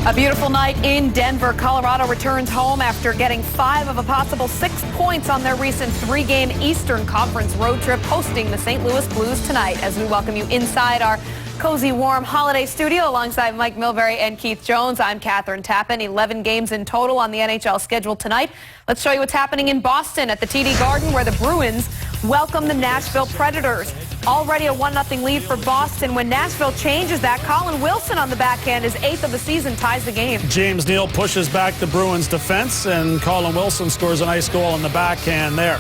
A beautiful night in Denver. Colorado returns home after getting 5 of a possible 6 points on their recent 3-game Eastern Conference road trip, hosting the St. Louis Blues tonight. As we welcome you inside our cozy, warm holiday studio alongside Mike Milbury and Keith Jones, I'm Catherine Tappan. 11 games in total on the NHL schedule tonight. Let's show you what's happening in Boston at the TD Garden, where the Bruins welcome the Nashville Predators. Already a 1-0 lead for Boston. When Nashville changes that, Colin Wilson on the backhand, his 8th of the season, ties the game. James Neal pushes back the Bruins defense, and Colin Wilson scores a nice goal on the backhand there.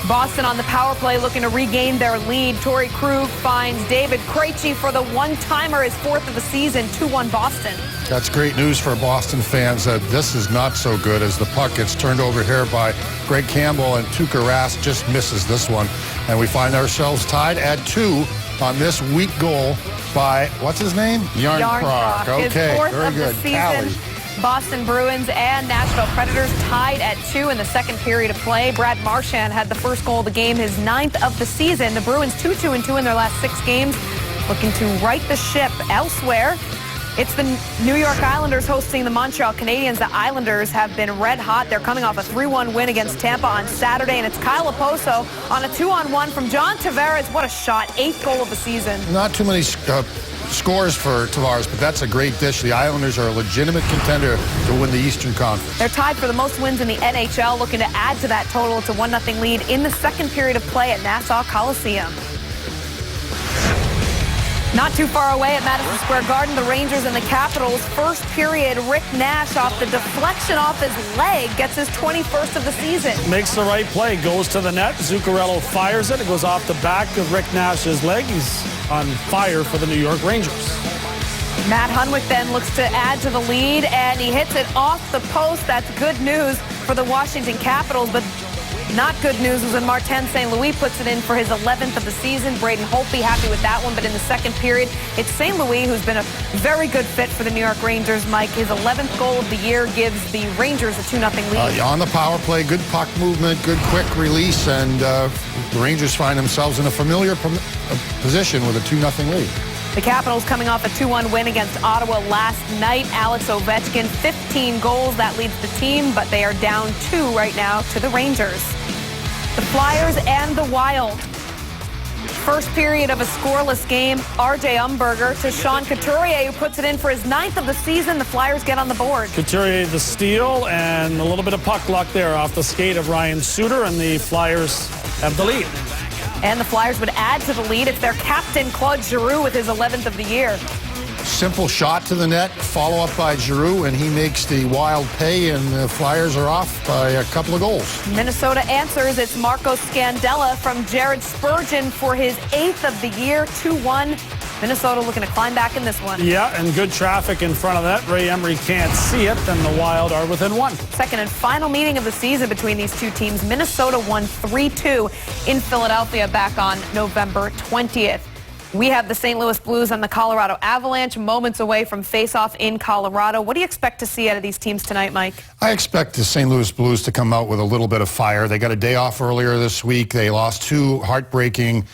Boston on the power play looking to regain their lead. Torrey Krug finds David Krejci for the one-timer, his 4th of the season, 2-1 Boston. That's great news for Boston fans. This is not so good as the puck gets turned over here by Greg Campbell, and Tuukka Rask just misses this one. And we find ourselves tied at 2 on this weak goal by, what's his name? Järnkrok. Okay, his 4th very of good. The season. Boston Bruins and Nashville Predators tied at 2 in the second period of play. Brad Marchand had the first goal of the game, his 9th of the season. The Bruins 2-2-2 in their last 6 games, looking to right the ship elsewhere. It's the New York Islanders hosting the Montreal Canadiens. The Islanders have been red hot. They're coming off a 3-1 win against Tampa on Saturday, and it's Kyle Okposo on a 2-on-1 from John Tavares. What a shot. 8th goal of the season. Not too many scores for Tavares, but that's a great dish. The Islanders are a legitimate contender to win the Eastern Conference. They're tied for the most wins in the NHL, looking to add to that total. It's a 1-0 lead in the second period of play at Nassau Coliseum. Not too far away at Madison Square Garden, the Rangers and the Capitals. First period, Rick Nash off the deflection off his leg gets his 21st of the season. Makes the right play, goes to the net. Zuccarello fires it. It goes off the back of Rick Nash's leg. He's on fire for the New York Rangers. Matt Hunwick then looks to add to the lead, and he hits it off the post. That's good news for the Washington Capitals, but not good news was when Martin St. Louis puts it in for his 11th of the season. Braden Holtby happy with that one, but in the second period, it's St. Louis who's been a very good fit for the New York Rangers. Mike, his 11th goal of the year gives the Rangers a 2-0 lead. On the power play, good puck movement, good quick release, and the Rangers find themselves in a familiar position with a 2-0 lead. The Capitals coming off a 2-1 win against Ottawa last night. Alex Ovechkin, 15 goals. That leads the team, but they are down 2 right now to the Rangers. The Flyers and the Wild. First period of a scoreless game. R.J. Umberger to Sean Couturier, who puts it in for his 9th of the season. The Flyers get on the board. Couturier the steal, and a little bit of puck luck there off the skate of Ryan Suter, and the Flyers have the lead. And the Flyers would add to the lead. It's their captain, Claude Giroux, with his 11th of the year. Simple shot to the net, follow up by Giroux, and he makes the Wild pay, and the Flyers are off by a couple of goals. Minnesota answers. It's Marco Scandella from Jared Spurgeon for his 8th of the year, 2-1. Minnesota looking to climb back in this one. Yeah, and good traffic in front of that. Ray Emery can't see it, and the Wild are within 1. Second and final meeting of the season between these two teams. Minnesota won 3-2 in Philadelphia back on November 20th. We have the St. Louis Blues and the Colorado Avalanche moments away from face-off in Colorado. What do you expect to see out of these teams tonight, Mike? I expect the St. Louis Blues to come out with a little bit of fire. They got a day off earlier this week. They lost 2 heartbreaking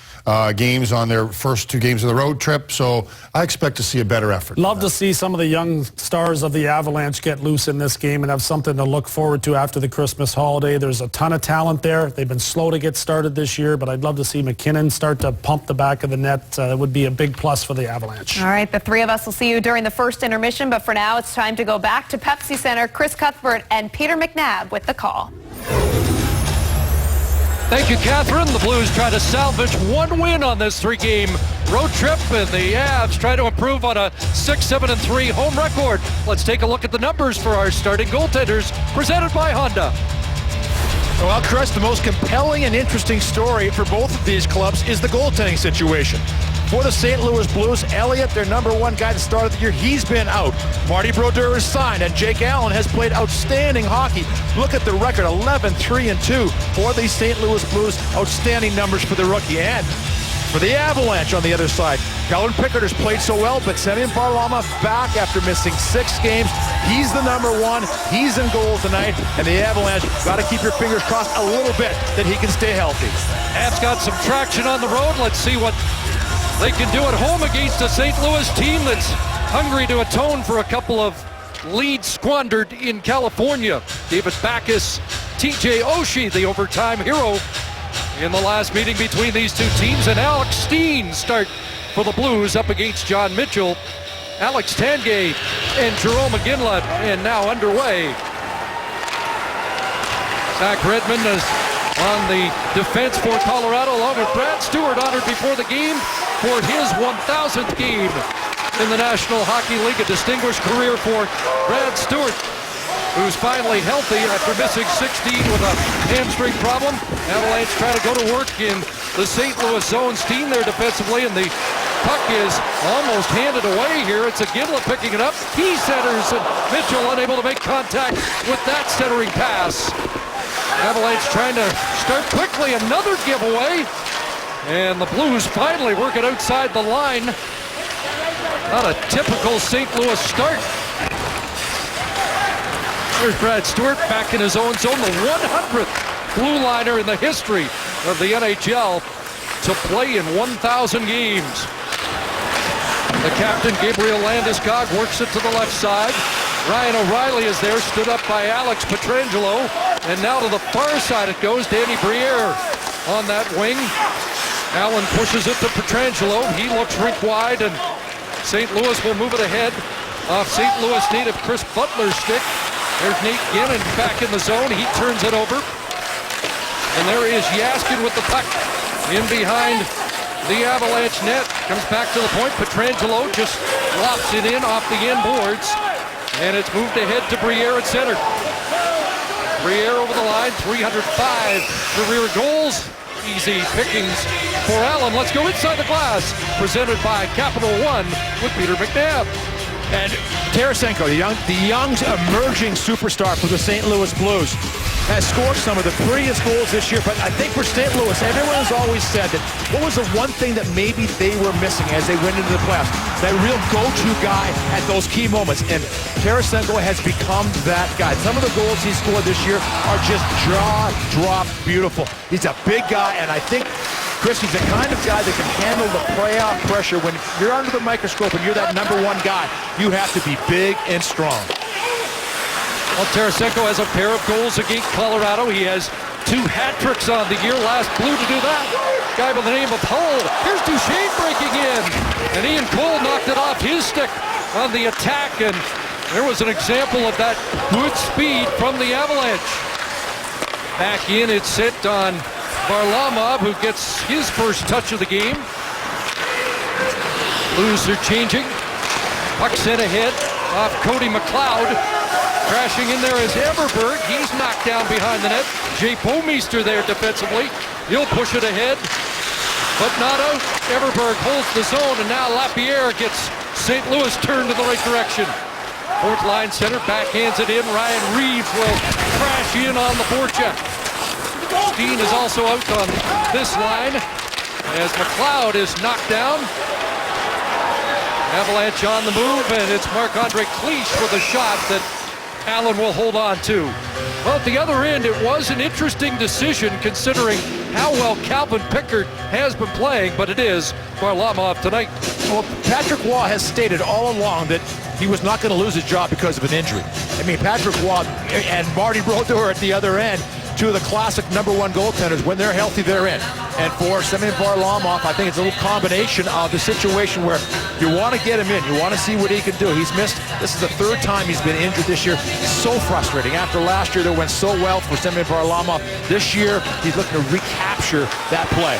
games on their first 2 games of the road trip, so I expect to see a better effort. Love to see some of the young stars of the Avalanche get loose in this game and have something to look forward to after the Christmas holiday. There's a ton of talent there. They've been slow to get started this year, but I'd love to see McKinnon start to pump the back of the net. That would be a big plus for the Avalanche. All right, the 3 of us will see you during the first intermission, but for now it's time to go back to Pepsi Center. Chris Cuthbert and Peter McNabb with the call. Thank you, Catherine. The Blues try to salvage 1 win on this 3-game road trip, and the Avs try to improve on a 6-7-3 home record. Let's take a look at the numbers for our starting goaltenders, presented by Honda. Well, Chris, the most compelling and interesting story for both of these clubs is the goaltending situation. For the St. Louis Blues, Elliott, their #1 guy at the start of the year, he's been out. Marty Brodeur is signed, and Jake Allen has played outstanding hockey. Look at the record, 11-3-2 for the St. Louis Blues. Outstanding numbers for the rookie. And for the Avalanche on the other side, Calvin Pickard has played so well, but Semyon Varlamov back after missing 6 games. He's the #1. He's in goal tonight, and the Avalanche got to keep your fingers crossed a little bit that he can stay healthy. Avs got some traction on the road. Let's see what they can do at home against a St. Louis team that's hungry to atone for a couple of lead squandered in California. David Backes, TJ Oshie, the overtime hero in the last meeting between these two teams, and Alex Steen start for the Blues up against John Mitchell. Alex Tanguay and Jerome Iginla, and now underway. Zach Redmond is on the defense for Colorado, along with Brad Stewart, honored before the game for his 1,000th game in the National Hockey League. A distinguished career for Brad Stewart, who's finally healthy after missing 16 with a hamstring problem. Avalanche try to go to work in the St. Louis zone. Steen there defensively, and the puck is almost handed away here. It's Iginla picking it up. He centers, and Mitchell unable to make contact with that centering pass. Avalanche trying to start quickly. Another giveaway, and the Blues finally work it outside the line. Not a typical St. Louis start. There's Brad Stewart back in his own zone, the 100th blue liner in the history of the NHL to play in 1,000 games. The captain, Gabriel Landeskog, works it to the left side. Ryan O'Reilly is there, stood up by Alex Pietrangelo. And now to the far side it goes. Danny Briere on that wing. Allen pushes it to Pietrangelo. He looks rink wide, and St. Louis will move it ahead off St. Louis native Chris Butler's stick. There's Nate Ginnon back in the zone. He turns it over. And there is Jaskin with the puck in behind the Avalanche net. Comes back to the point. Pietrangelo just lofts it in off the end boards. And it's moved ahead to Briere at center. Briere over the line, 305 career goals. Easy pickings for Allen. Let's go inside the glass. Presented by Capital One with Peter McNabb. And Tarasenko, the young emerging superstar for the St. Louis Blues, has scored some of the prettiest goals this year. But I think for St. Louis, everyone has always said that what was the one thing that maybe they were missing as they went into the playoffs? That real go-to guy at those key moments. And Tarasenko has become that guy. Some of the goals he scored this year are just jaw-drop beautiful. He's a big guy, and I think Chris, he's the kind of guy that can handle the playoff pressure. When you're under the microscope and you're that number one guy, you have to be big and strong. Well, Tarasenko has a pair of goals against Colorado. He has 2 hat tricks on the year. Last Blue to do that. Guy by the name of Hull. Here's Duchesne breaking in. And Ian Cole knocked it off his stick on the attack. And there was an example of that good speed from the Avalanche. Back in, it's set on Varlamov, who gets his first touch of the game. Blues are changing. Puck sent ahead off Cody McLeod. Crashing in there is Everberg. He's knocked down behind the net. Jay Bouwmeester there defensively. He'll push it ahead, but not out. Everberg holds the zone, and now Lapierre gets St. Louis turned in the right direction. Fourth line center backhands it in. Ryan Reeves will crash in on the forecheck. Steen is also out on this line as McLeod is knocked down. Avalanche on the move, and it's Marc-Andre Cliche with a shot that Allen will hold on to. Well, at the other end, it was an interesting decision considering how well Calvin Pickard has been playing, but it is Varlamov tonight. Well, Patrick Waugh has stated all along that he was not going to lose his job because of an injury. I mean, Patrick Waugh and Marty Brodeur at the other end, 2 of the classic number 1 goaltenders. When they're healthy, they're in. And for Semyon Varlamov, I think it's a little combination of the situation where you want to get him in. You want to see what he can do. He's missed. This is the 3rd time he's been injured this year. So frustrating. After last year, that went so well for Semyon Varlamov. This year, he's looking to recapture that play.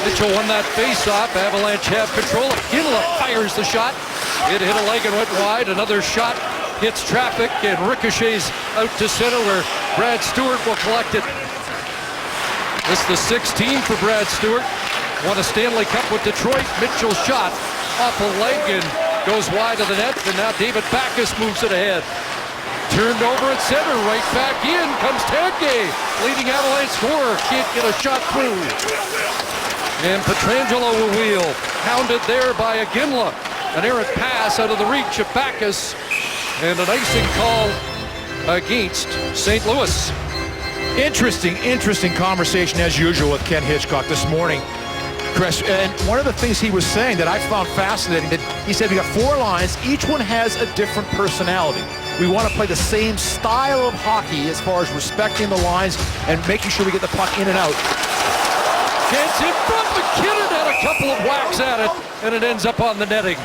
Mitchell won that face-off. Avalanche have control. Iginla fires the shot. It hit a leg and went wide. Another shot hits traffic and ricochets out to center where Brad Stewart will collect it. This is the 16th for Brad Stewart. Won a Stanley Cup with Detroit. Mitchell's shot off a leg and goes wide of the net. And now David Backes moves it ahead. Turned over at center. Right back in comes Tanguay. Leading Avalanche scorer. Can't get a shot through. And Pietrangelo will wheel. Hounded there by Iginla. An errant pass out of the reach of Backes. And an icing call against St. Louis. Interesting conversation as usual with Ken Hitchcock this morning. Chris, and one of the things he was saying that I found fascinating, that he said we got 4 lines, each one has a different personality. We want to play the same style of hockey as far as respecting the lines and making sure we get the puck in and out. Chance in front, McKinnon had a couple of whacks at it, and it ends up on the netting.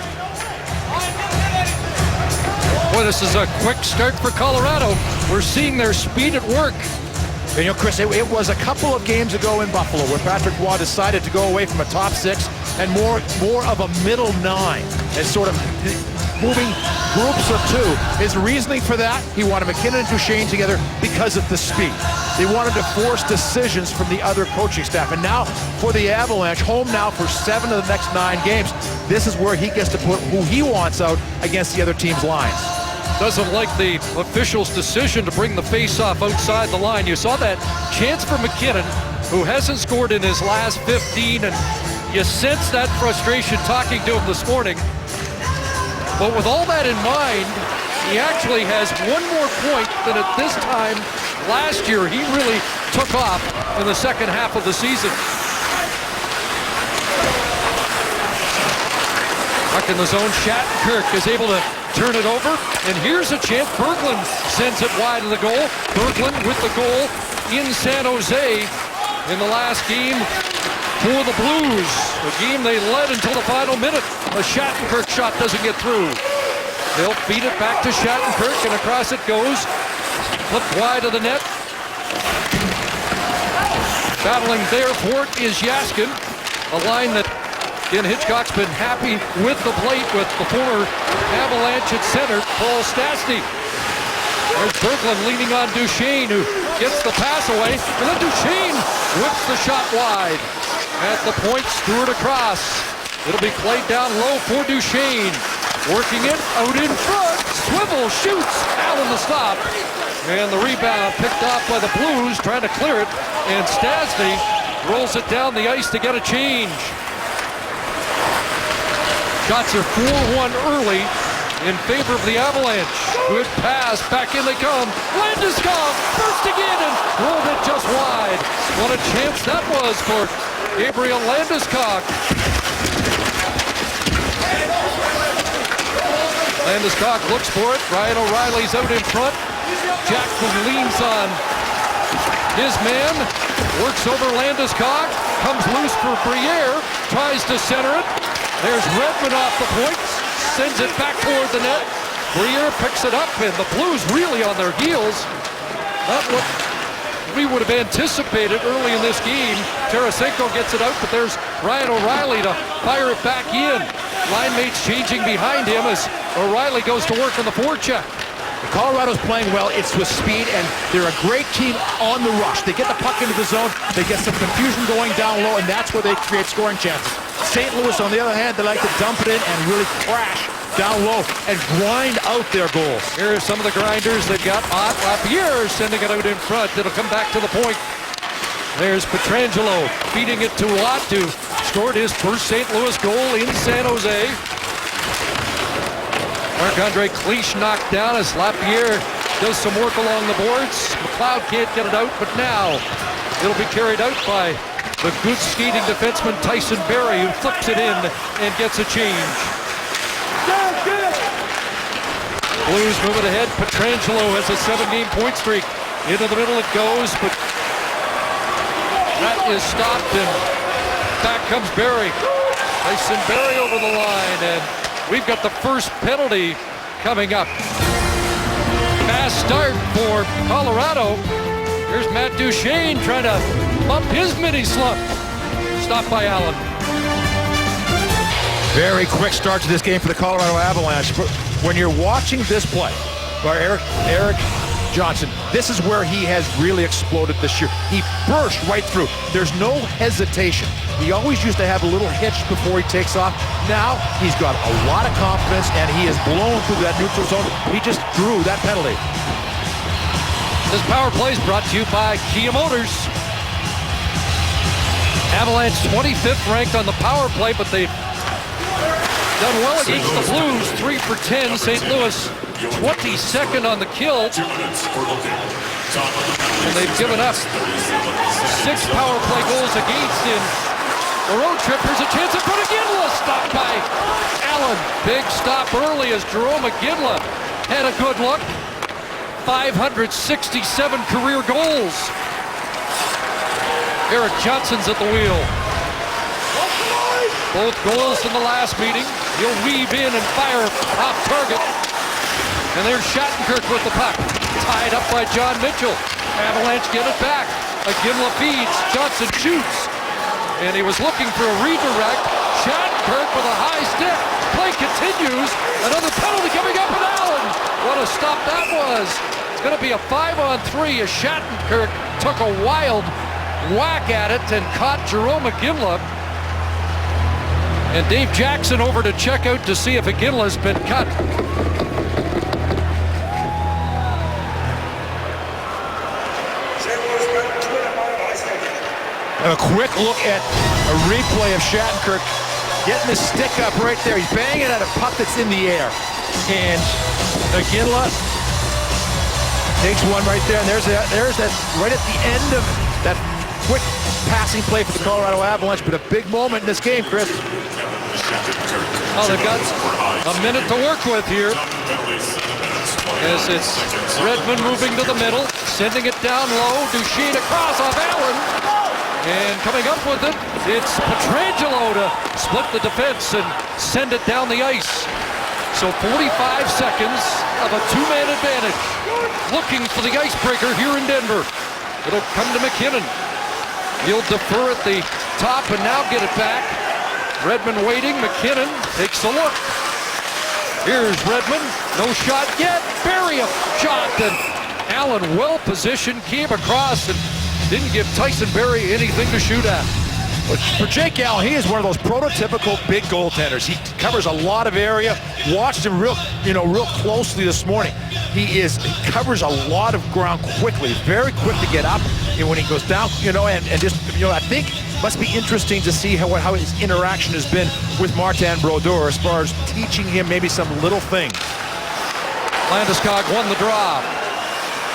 Boy, this is a quick start for Colorado. We're seeing their speed at work. And you know, Chris, it was a couple of games ago in Buffalo where Patrick Roy decided to go away from a top 6 and more of a middle 9 and sort of moving groups of 2. His reasoning for that, he wanted McKinnon and Duchesne together because of the speed. They wanted to force decisions from the other coaching staff. And now for the Avalanche, home now for 7 of the next 9 games, this is where he gets to put who he wants out against the other team's lines. Doesn't like the official's decision to bring the face-off outside the line. You saw that chance for McKinnon, who hasn't scored in his last 15, and you sense that frustration talking to him this morning. But with all that in mind, he actually has 1 more point than at this time last year. He really took off in the second half of the season. Puck in the zone, Shattenkirk is able to turn it over, and here's a chance. Berglund sends it wide of the goal. Berglund with the goal in San Jose in the last game for the Blues. The game they led until the final minute. The Shattenkirk shot doesn't get through. They'll feed it back to Shattenkirk, and across it goes. Flipped wide of the net. Battling there for it is Jaskin, a line that Ken Hitchcock's been happy with the plate with the former Avalanche at center, Paul Stastny. There's Berglund leaning on Duchesne, who gets the pass away, and then Duchesne whips the shot wide. At the point, Stewart across. It'll be played down low for Duchesne. Working it out in front. Swivel shoots. Allen the stop. And the rebound picked off by the Blues, trying to clear it. And Stastny rolls it down the ice to get a change. Shots are 4-1 early in favor of the Avalanche. Good pass, back in they come. Landeskog bursting in and rolled it just wide. What a chance that was for Gabriel Landeskog. Landeskog looks for it. Ryan O'Reilly's out in front. Jackson leans on his man. Works over Landeskog. Comes loose for Briere. Tries to center it. There's Redmond off the point, sends it back toward the net. Briere picks it up, and the Blues really on their heels. Not what we would have anticipated early in this game. Tarasenko gets it out, but there's Ryan O'Reilly to fire it back in. Line mates changing behind him as O'Reilly goes to work on the forecheck. Colorado's playing well. It's with speed, and they're a great team on the rush. They get the puck into the zone. They get some confusion going down low, and that's where they create scoring chances. St. Louis, on the other hand, they like to dump it in and really crash down low and grind out their goals. Here are some of the grinders. They've got Ott Lapierre sending it out in front. It'll come back to the point. There's Pietrangelo feeding it to Ott, who scored his first St. Louis goal in San Jose. Marc-Andre Cliche knocked down as Lapierre does some work along the boards. McLeod can't get it out, but now it'll be carried out by the good skating defenseman Tyson Barrie, who flips it in and gets a change. Blues moving ahead. Pietrangelo has a 7-game point streak. Into the middle it goes, but that is stopped, and back comes Barrie. Tyson Barrie over the line, and we've got the first penalty coming up. Fast start for Colorado. Here's Matt Duchesne trying to bump his mini slump. Stopped by Allen. Very quick start to this game for the Colorado Avalanche. When you're watching this play by Erik Johnson, this is where he has really exploded this year. He burst right through. There's no hesitation. He always used to have a little hitch before he takes off. Now he's got a lot of confidence, and he has blown through that neutral zone. He just drew that penalty. This power play is brought to you by Kia Motors. Avalanche 25th ranked on the power play, but they've done well against the Blues. 3 for 10. St. Louis 22nd on the kill. And they've given up 6 power play goals against in The road trip, here's a chance in front of Ginla. Stopped by Allen. Big stop early as Jarome Iginla had a good look. 567 career goals. Erik Johnson's at the wheel. Both goals in the last meeting. He'll weave in and fire off target. And there's Shattenkirk with the puck. Tied up by John Mitchell. Avalanche get it back. Iginla feeds. Johnson shoots. And he was looking for a redirect. Shattenkirk with a high stick. Play continues. Another penalty coming up with Allen. What a stop that was. It's going to be a 5-on-3 as Shattenkirk took a wild whack at it and caught Jarome Iginla. And Dave Jackson over to check out to see if Iginla's been cut. And a quick look at a replay of Shattenkirk getting the stick up right there. He's banging at a puck that's in the air. And Iginla takes one right there. And there's that right at the end of that quick passing play for the Colorado Avalanche. But a big moment in this game, Chris. Oh, they've got a minute to work with here. As it's Redmond moving to the middle, sending it down low. Duchene across off Allen. And coming up with it, it's Pietrangelo to split the defense and send it down the ice. So 45 seconds of a two-man advantage. Looking for the icebreaker here in Denver. It'll come to McKinnon. He'll defer at the top and now get it back. Redmond waiting. McKinnon takes a look. Here's Redmond. No shot yet. Barry a shot. And Allen well positioned. Came across and didn't give Tyson Barrie anything to shoot at. But for Jake Allen, he is one of those prototypical big goaltenders. He covers a lot of area. Watched him real closely this morning. He covers a lot of ground quickly. Very quick to get up. And when he goes down, and just, I think must be interesting to see how his interaction has been with Martin Brodeur as far as teaching him maybe some little things. Landeskog won the draw.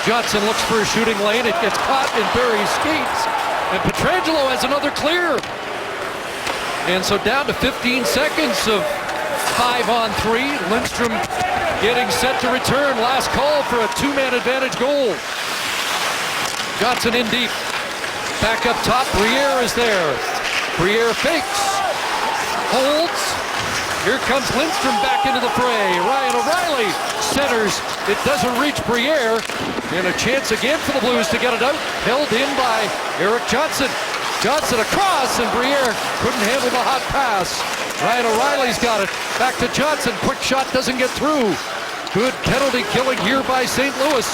Johnson looks for a shooting lane. It gets caught in Barry's skates. And Pietrangelo has another clear. And so down to 15 seconds of 5-on-3. Lindstrom getting set to return. Last call for a two-man advantage goal. Johnson in deep. Back up top. Briere is there. Briere fakes. Holds. Here comes Lindstrom back into the fray. Ryan O'Reilly centers. It doesn't reach Briere. And a chance again for the Blues to get it out. Held in by Erik Johnson. Johnson across, and Briere couldn't handle the hot pass. Ryan O'Reilly's got it. Back to Johnson. Quick shot doesn't get through. Good penalty killing here by St. Louis.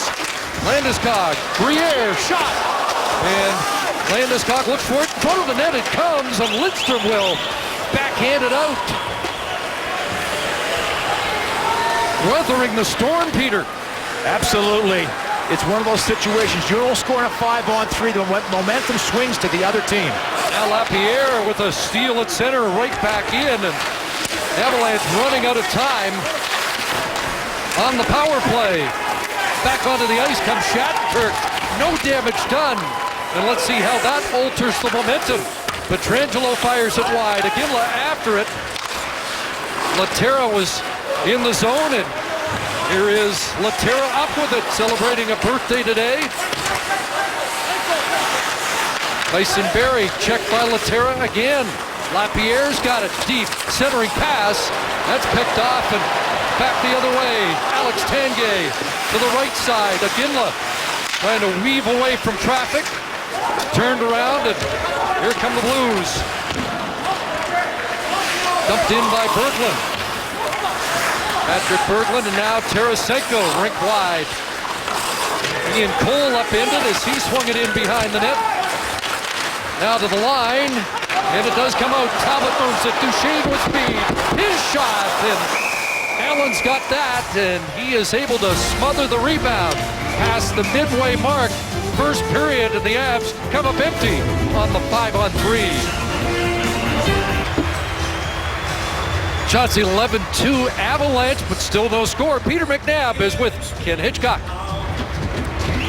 Landeskog. Briere shot. And Landeskog looks for it in front of the net. It comes, and Lindstrom will backhand it out. Weathering the storm, Peter. Absolutely. It's one of those situations. You don't score in a 5-on-3, the momentum swings to the other team. Now Lapierre with a steal at center, right back in, and Avalanche running out of time on the power play. Back onto the ice comes Shattenkirk. No damage done. And let's see how that alters the momentum. Pietrangelo fires it wide. Iginla after it. Laterra was in the zone, and here is Laterra up with it, celebrating a birthday today. Tyson Barrie checked by Laterra again. Lapierre's got it deep, centering pass. That's picked off and back the other way. Alex Tanguay to the right side. Iginla trying to weave away from traffic. Turned around, and here come the Blues. Dumped in by Berglund. Patrick Berglund, and now Tarasenko rink wide. Ian Cole upended as he swung it in behind the net. Now to the line, and it does come out. Talbot moves it. Duchene with speed. His shot, and Allen's got that, and he is able to smother the rebound past the midway mark. First period, and the Avs come up empty on the 5-on-3. Shots 11-2 Avalanche, but still no score. Peter McNabb is with Ken Hitchcock.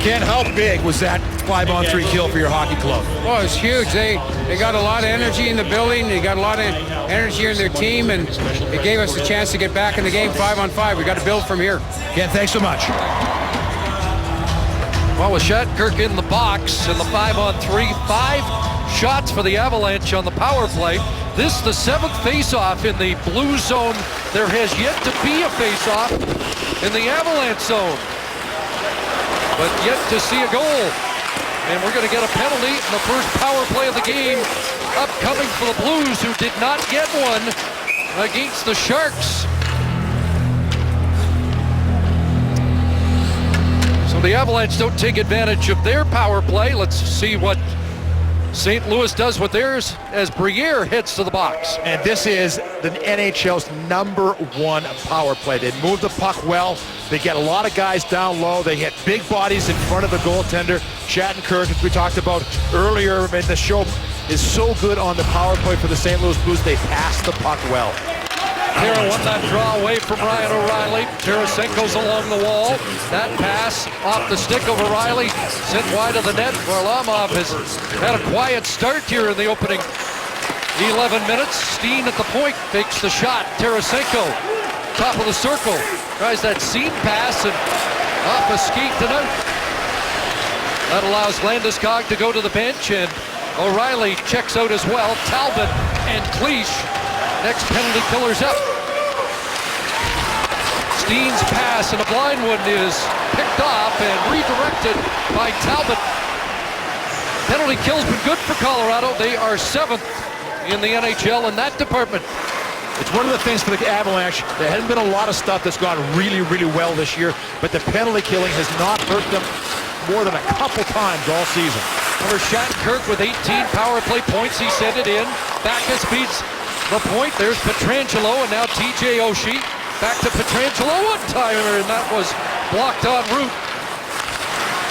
Ken, how big was that 5-on-3 kill for your hockey club? Oh, it's huge. They got a lot of energy in the building. They got a lot of energy in their team, and it gave us a chance to get back in the game 5-on-5. We got to build from here. Ken, thanks so much. Well, with Shattenkirk in the box in the 5-on-3, 5 shots for the Avalanche on the power play. This the 7th face-off in the blue zone. There has yet to be a face-off in the Avalanche zone, but yet to see a goal. And we're going to get a penalty in the first power play of the game, upcoming for the Blues, who did not get one against the Sharks. So the Avalanche don't take advantage of their power play. Let's see what St. Louis does with theirs as Briere heads to the box. And this is the NHL's #1 power play. They move the puck well. They get a lot of guys down low. They hit big bodies in front of the goaltender. Shattenkirk, as we talked about earlier in the show, is so good on the power play for the St. Louis Blues. They pass the puck well. Tara won that draw away from Ryan O'Reilly. Tarasenko's along the wall. That pass off the stick of O'Reilly, sent wide of the net. Varlamov has had a quiet start here in the opening 11 minutes. Steen at the point fakes the shot. Tarasenko, top of the circle, tries that seam pass and off a skate and out. That allows Landeskog to go to the bench, and O'Reilly checks out as well. Talbot and Cleach. Next penalty killer's up. Steen's pass and a blind one is picked off and redirected by Talbot. Penalty kill's been good for Colorado. They are 7th in the NHL in that department. It's one of the things for the Avalanche. There hasn't been a lot of stuff that's gone really, really well this year, but the penalty killing has not hurt them more than a couple times all season. Over Shattenkirk with 18 power play points. He sent it in. Backus beats the point. There's Pietrangelo, and now TJ Oshie. Back to Pietrangelo, one-timer, and that was blocked en route.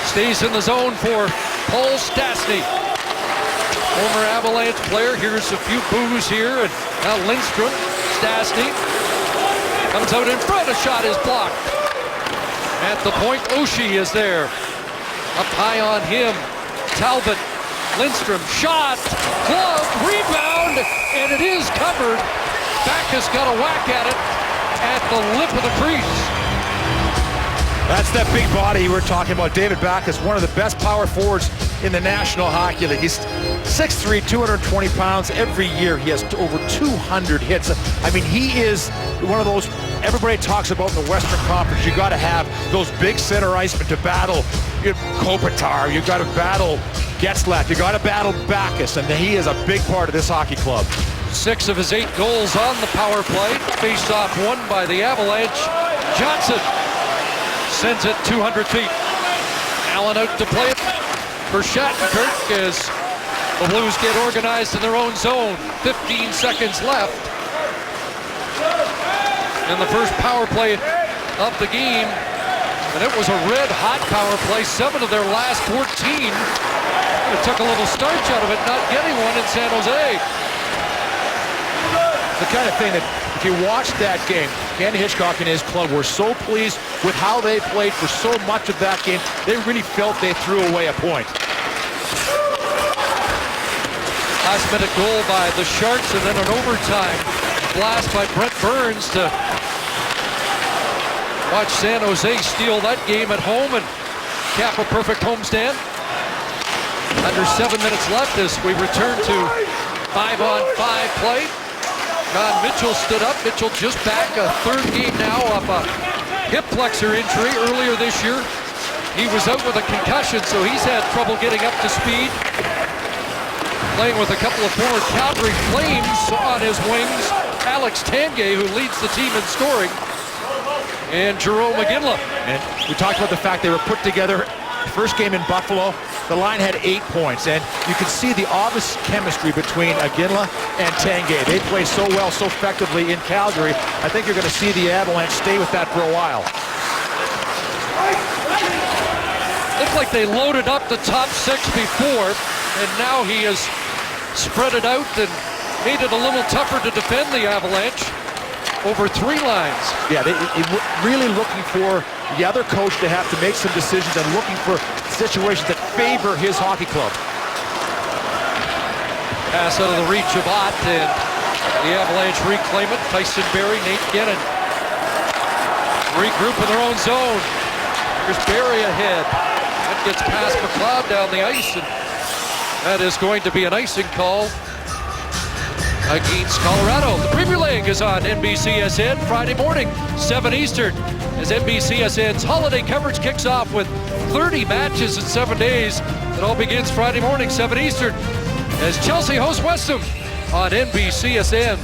Stays in the zone for Paul Stastny. Former Avalanche player. Here's a few boos here, and now Lindstrom. Stastny comes out in front. A shot is blocked. At the point, Oshie is there. Up high on him. Talbot, Lindstrom, shot, glove, rebound, and it is covered. Backus got a whack at it at the lip of the crease. That's that big body you were talking about. David Backus, one of the best power forwards in the National Hockey League. He's 6'3", 220 pounds. Every year he has over 200 hits. I mean, he is one of those everybody talks about in the Western Conference. You got to have those big center icemen to battle Kopitar. You got to battle Getzlaff. You got to battle Backus, and he is a big part of this hockey club. 6 of his 8 goals on the power play. Faced off won by the Avalanche. Johnson sends it 200 feet. Allen out to play it for Shattenkirk as the Blues get organized in their own zone. 15 seconds left in the first power play of the game. And it was a red-hot power play. 7 of their last 14. It took a little starch out of it, not getting one in San Jose. The kind of thing that, if you watched that game, Ken Hitchcock and his club were so pleased with how they played for so much of that game. They really felt they threw away a point. Last-minute goal by the Sharks, and then an overtime blast by Brent Burns to watch San Jose steal that game at home and cap a perfect homestand. Under 7 minutes left as we return to 5-on-5 play. John Mitchell stood up. Mitchell just back a 3rd game now off a hip flexor injury earlier this year. He was out with a concussion, so he's had trouble getting up to speed. Playing with a couple of former Calgary Flames on his wings. Alex Tanguay, who leads the team in scoring, and Jarome Iginla. And we talked about the fact they were put together. First game in Buffalo, the line had 8 points, and you can see the obvious chemistry between Iginla and Tanguay. They play so well, so effectively in Calgary. I think you're going to see the Avalanche stay with that for a while. Looked like they loaded up the top 6 before, and now he has spread it out and made it a little tougher to defend the Avalanche over 3 lines. Yeah, they really looking for the other coach to have to make some decisions and looking for situations that favor his hockey club. Pass out of the reach of Ott, and the Avalanche reclaim it. Tyson Barrie, Nate Gennon regroup in their own zone. Here's Barrie ahead. That gets past McLeod down the ice, and that is going to be an icing call against Colorado. The Premier League is on NBCSN Friday morning, 7 Eastern, as NBCSN's holiday coverage kicks off with 30 matches in 7 days. It all begins Friday morning, 7 Eastern, as Chelsea hosts West Ham on NBCSN.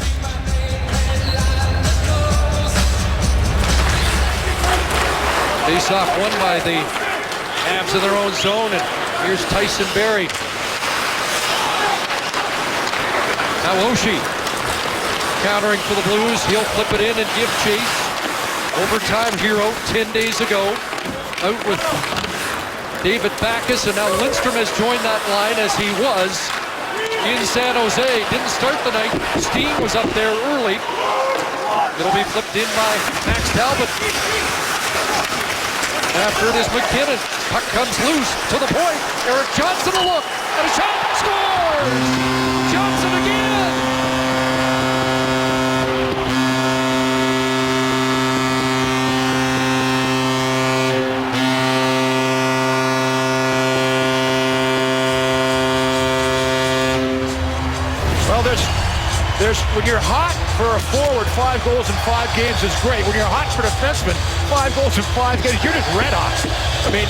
Face-off won by the Avs in their own zone, and here's Tyson Barrie. Now Oshie countering for the Blues. He'll flip it in and give chase. Overtime hero 10 days ago. Out with David Backes, and now Lindstrom has joined that line as he was in San Jose. Didn't start the night. Steen was up there early. It'll be flipped in by Max Talbot. After it is McKinnon. Puck comes loose to the point. Erik Johnson a look and a shot. Scores! Johnson again! Well, there's when you're hot for a forward, 5 goals in 5 games is great. When you're hot for a defenseman, 5 goals in 5 games, you're just red hot. I mean,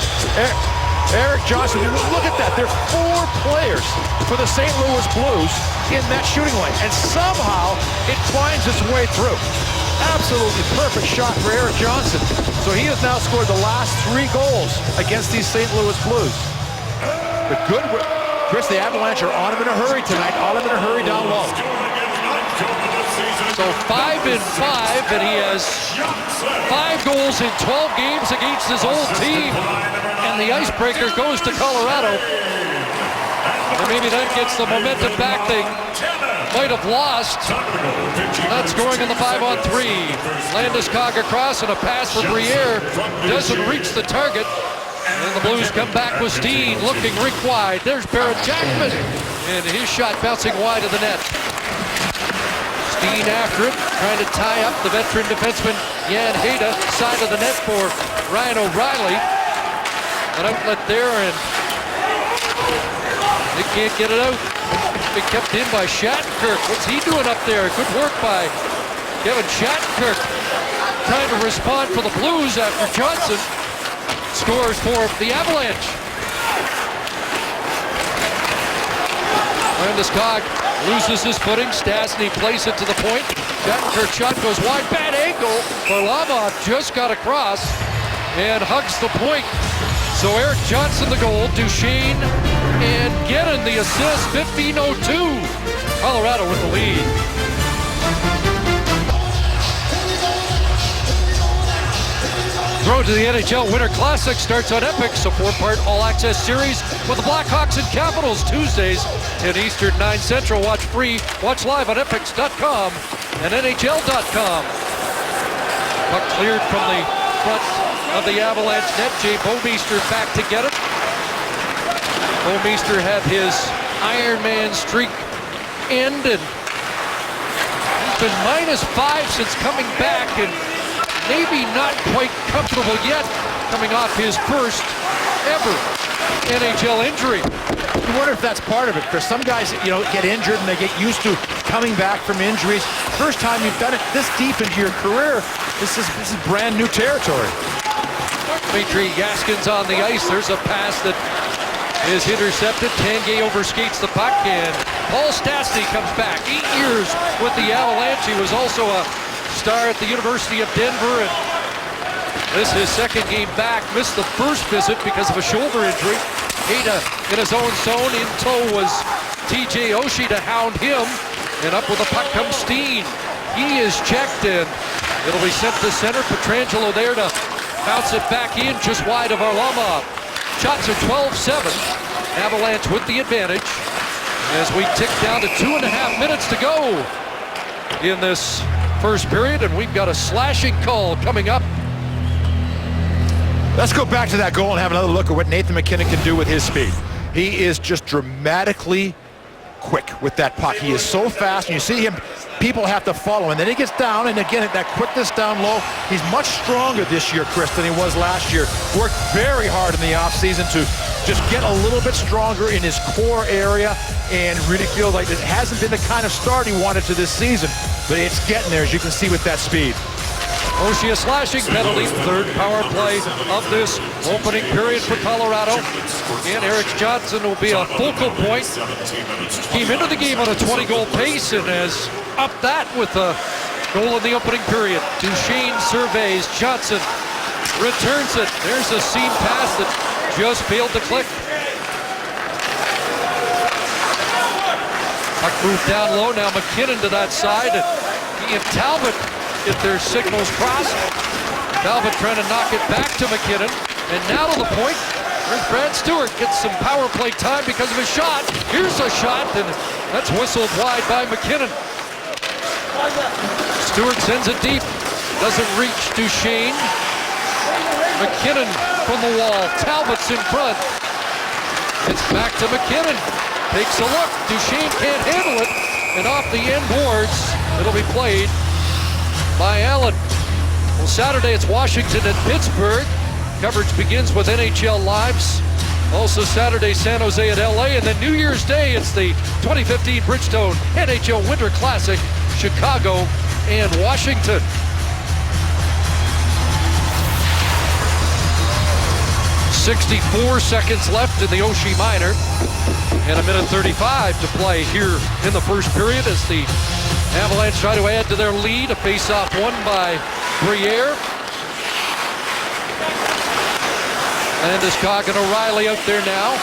Erik Johnson, look at that. There are 4 players for the St. Louis Blues in that shooting lane, and somehow it finds its way through. Absolutely perfect shot for Erik Johnson. So he has now scored the last 3 goals against these St. Louis Blues. The good, Chris, the Avalanche are on him in a hurry tonight, on him in a hurry down low. So 5 in 5, and he has 5 goals in 12 games against his old team. And the icebreaker goes to Colorado. And maybe that gets the momentum back they might have lost. Not scoring in the 5-on-3. Landeskog across, and a pass for Briere doesn't reach the target. And the Blues come back with Steen looking rink wide. There's Barrett Jackman, and his shot bouncing wide of the net. Steen after it, trying to tie up the veteran defenseman Jan Hejda, side of the net for Ryan O'Reilly. An outlet there, and they can't get it out. Been kept in by Shattenkirk. What's he doing up there? Good work by Kevin Shattenkirk. Trying to respond for the Blues after Johnson scores for the Avalanche. Landeskog loses his footing. Stastny plays it to the point. Shattenkirk shot goes wide. Bad angle. Varlamov just got across and hugs the point. So Erik Johnson the goal. Duchesne and Gennon the assist. 15:02. Colorado with the lead. Road to the NHL Winter Classic starts on Epic, a 4-part all-access series with the Blackhawks and Capitals Tuesdays in Eastern 9 Central. Watch free, watch live on epics.com and NHL.com. Puck cleared from the front of the Avalanche net. Jay Bouwmeester back to get it. Bouwmeester had his Ironman streak end, and he's been -5 since coming back, and maybe not quite comfortable yet, coming off his first ever NHL injury. You wonder if that's part of it, Chris. Some guys, get injured and they get used to coming back from injuries. First time you've done it this deep into your career, this is brand new territory. Dmitry Gaskin's on the ice. There's a pass that is intercepted. Tanguay overskates the puck, and Paul Stastny comes back. 8 years with the Avalanche. He was also a star at the University of Denver, and this is his second game back. Missed the first visit because of a shoulder injury. Hejda in his own zone. In tow was TJ Oshie to hound him, and up with the puck comes Steen. He is checked, and it'll be sent to center. Pietrangelo there to bounce it back in just wide of Varlamov. Shots are 12-7. Avalanche with the advantage as we tick down to 2.5 minutes to go in this first period, and we've got a slashing call coming up Let's go back to that goal and have another look at what Nathan MacKinnon can do with his speed. He is just dramatically quick with that puck. He is so fast, and you see him, people have to follow, and then he gets down, and again, that quickness down low. He's much stronger this year, Chris, than he was last year. Worked very hard in the offseason to just get a little bit stronger in his core area, and really feel like it hasn't been the kind of start he wanted to this season, but it's getting there, as you can see with that speed. Oshie, a slashing penalty, third power play of this opening period for Colorado. And Erik Johnson will be a focal point. Came into the game on a 20-goal pace and has upped that with a goal in the opening period. Duchesne surveys, Johnson returns it. There's a seam pass that just failed to click. Puck moved down low, now MacKinnon to that side. And he and Talbot get their signals crossed. Talbot trying to knock it back to MacKinnon. And now to the point, where's Brad Stewart? Gets some power play time because of his shot. Here's a shot, and that's whistled wide by MacKinnon. Stewart sends it deep. Doesn't reach Duchesne. MacKinnon from the wall. Talbot's in front. It's back to MacKinnon. Takes a look. Duchesne can't handle it. And off the end boards, it'll be played by Allen. Well, Saturday it's Washington and Pittsburgh. Coverage begins with NHL Lives. Also Saturday, San Jose at LA, and then New Year's Day, it's the 2015 Bridgestone NHL Winter Classic, Chicago and Washington. .64 seconds left in the Oshie Minor, and a minute 35 to play here in the first period as the Avalanche try to add to their lead. A face-off won by Briere. Landeskog and O'Reilly out there now.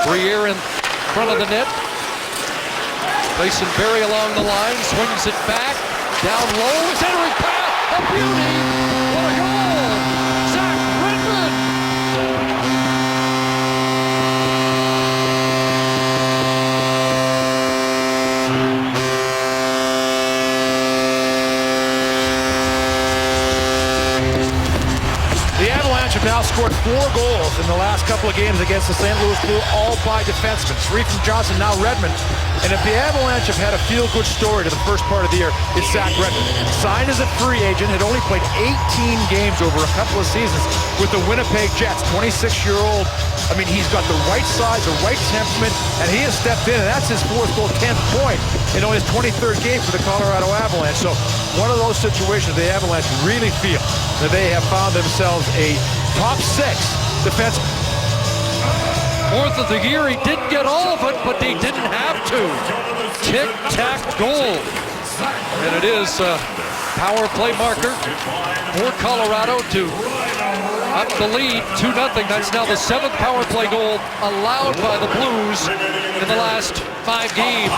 Briere in front of the net. Placing Barry along the line, swings it back, down low, centering pass, a beauty, what a goal! Zach Redmond! The Avalanche have now scored 4 goals in the last couple of games against the St. Louis Blues, all by defensemen. 3 from Johnson, now Redmond. And if the Avalanche have had a feel-good story to the first part of the year, it's Zach Redmond. Signed as a free agent, had only played 18 games over a couple of seasons with the Winnipeg Jets, 26-year-old. I mean, he's got the right size, the right temperament, and he has stepped in, and that's his 4th goal, 10th point in only his 23rd game for the Colorado Avalanche. So one of those situations the Avalanche really feel that they have found themselves a top 6 defenseman. 4th of the year, he didn't get all of it, but he didn't have to. Tic-tac goal. And it is a power play marker for Colorado to up the lead 2-0. That's now the 7th power play goal allowed by the Blues in the last 5 games.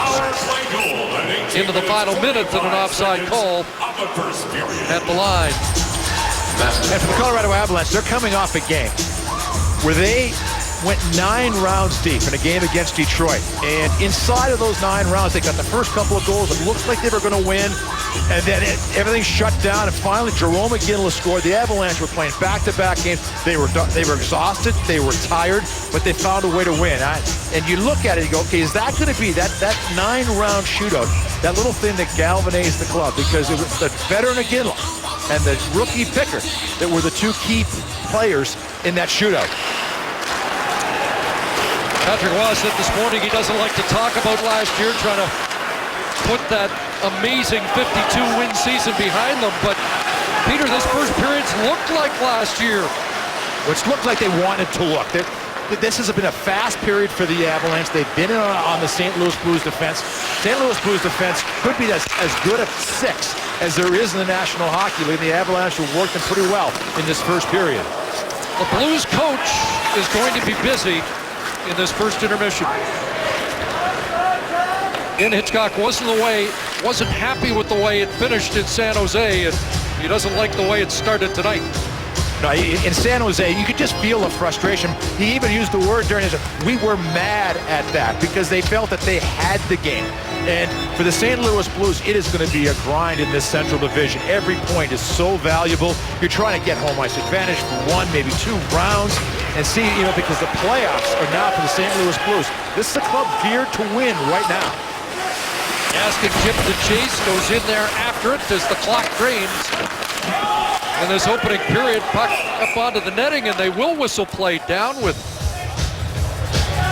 Into the final minute and an offside call at the line. And for the Colorado Avalanche, they're coming off a game where they went 9 rounds deep in a game against Detroit. And inside of those 9 rounds, they got the first couple of goals. It looked like they were going to win. And then everything shut down. And finally, Jerome McGinley scored. The Avalanche were playing back-to-back games. They were exhausted. They were tired. But they found a way to win. And you look at it, you go, okay, is that going to be that 9-round shootout, that little thing that galvanized the club? Because it was the veteran McGinley and the rookie Picker that were the 2 key players in that shootout. Patrick Roy said this morning he doesn't like to talk about last year, trying to put that amazing 52-win season behind them. But, Peter, this first period's looked like last year. Which looked like they wanted to look. This has been a fast period for the Avalanche. They've been on the St. Louis Blues defense. St. Louis Blues defense could be as good a 6 as there is in the National Hockey League. The Avalanche have worked them pretty well in this first period. The Blues coach is going to be busy in this first intermission. Again, Hitchcock wasn't happy with the way it finished in San Jose, and he doesn't like the way it started tonight. No, in San Jose, you could just feel the frustration. He even used the word during his, we were mad at that because they felt that they had the game. And for the St. Louis Blues, it is going to be a grind in this Central Division. Every point is so valuable. You're trying to get home ice advantage for 1, maybe 2 rounds. And see, because the playoffs are now for the St. Louis Blues. This is a club geared to win right now. Asking Chip to chase, goes in there after it as the clock drains. In this opening period, puck up onto the netting, and they will whistle play down with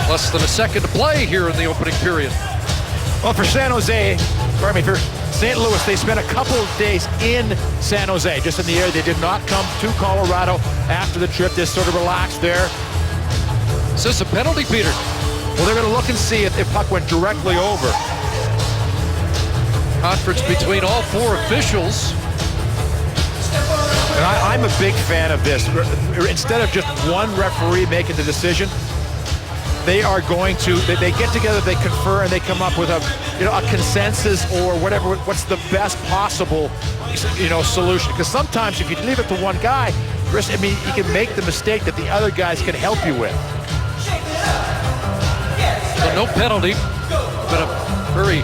less than a second to play here in the opening period. Well, for San Jose, for St. Louis, they spent a couple of days in San Jose, just in the area. They did not come to Colorado after the trip. They sort of relaxed there. Is this a penalty, Peter? Well, they're going to look and see if the puck went directly over. Conference between all 4 officials. And I'm a big fan of this. Instead of just one referee making the decision, they are going to, they get together, they confer, and they come up with a consensus or whatever, what's the best possible, solution. Because sometimes if you leave it to one guy, you can make the mistake that the other guys can help you with. So no penalty, but a very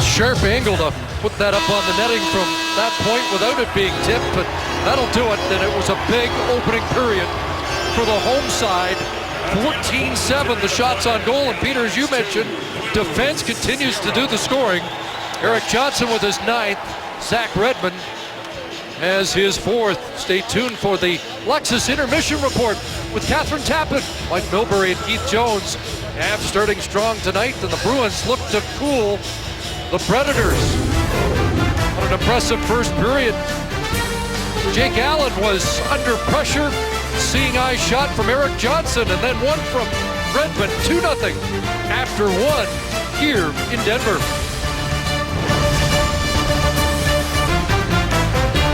sharp angle to put that up on the netting from that point without it being tipped, but that'll do it. Then it was a big opening period for the home side. 14-7 the shots on goal, and Peter, as you mentioned, defense continues to do the scoring. Erik Johnson with his 9th, Zach Redmond has his 4th. Stay tuned for the Lexus Intermission Report with Catherine Tappan, Mike Milbury, and Keith Jones. Avs starting strong tonight, and the Bruins look to cool the Predators. What an impressive first period. Jake Allen was under pressure. Seeing eye shot from Erik Johnson, and then one from Redmond. 2-0 after 1 here in Denver.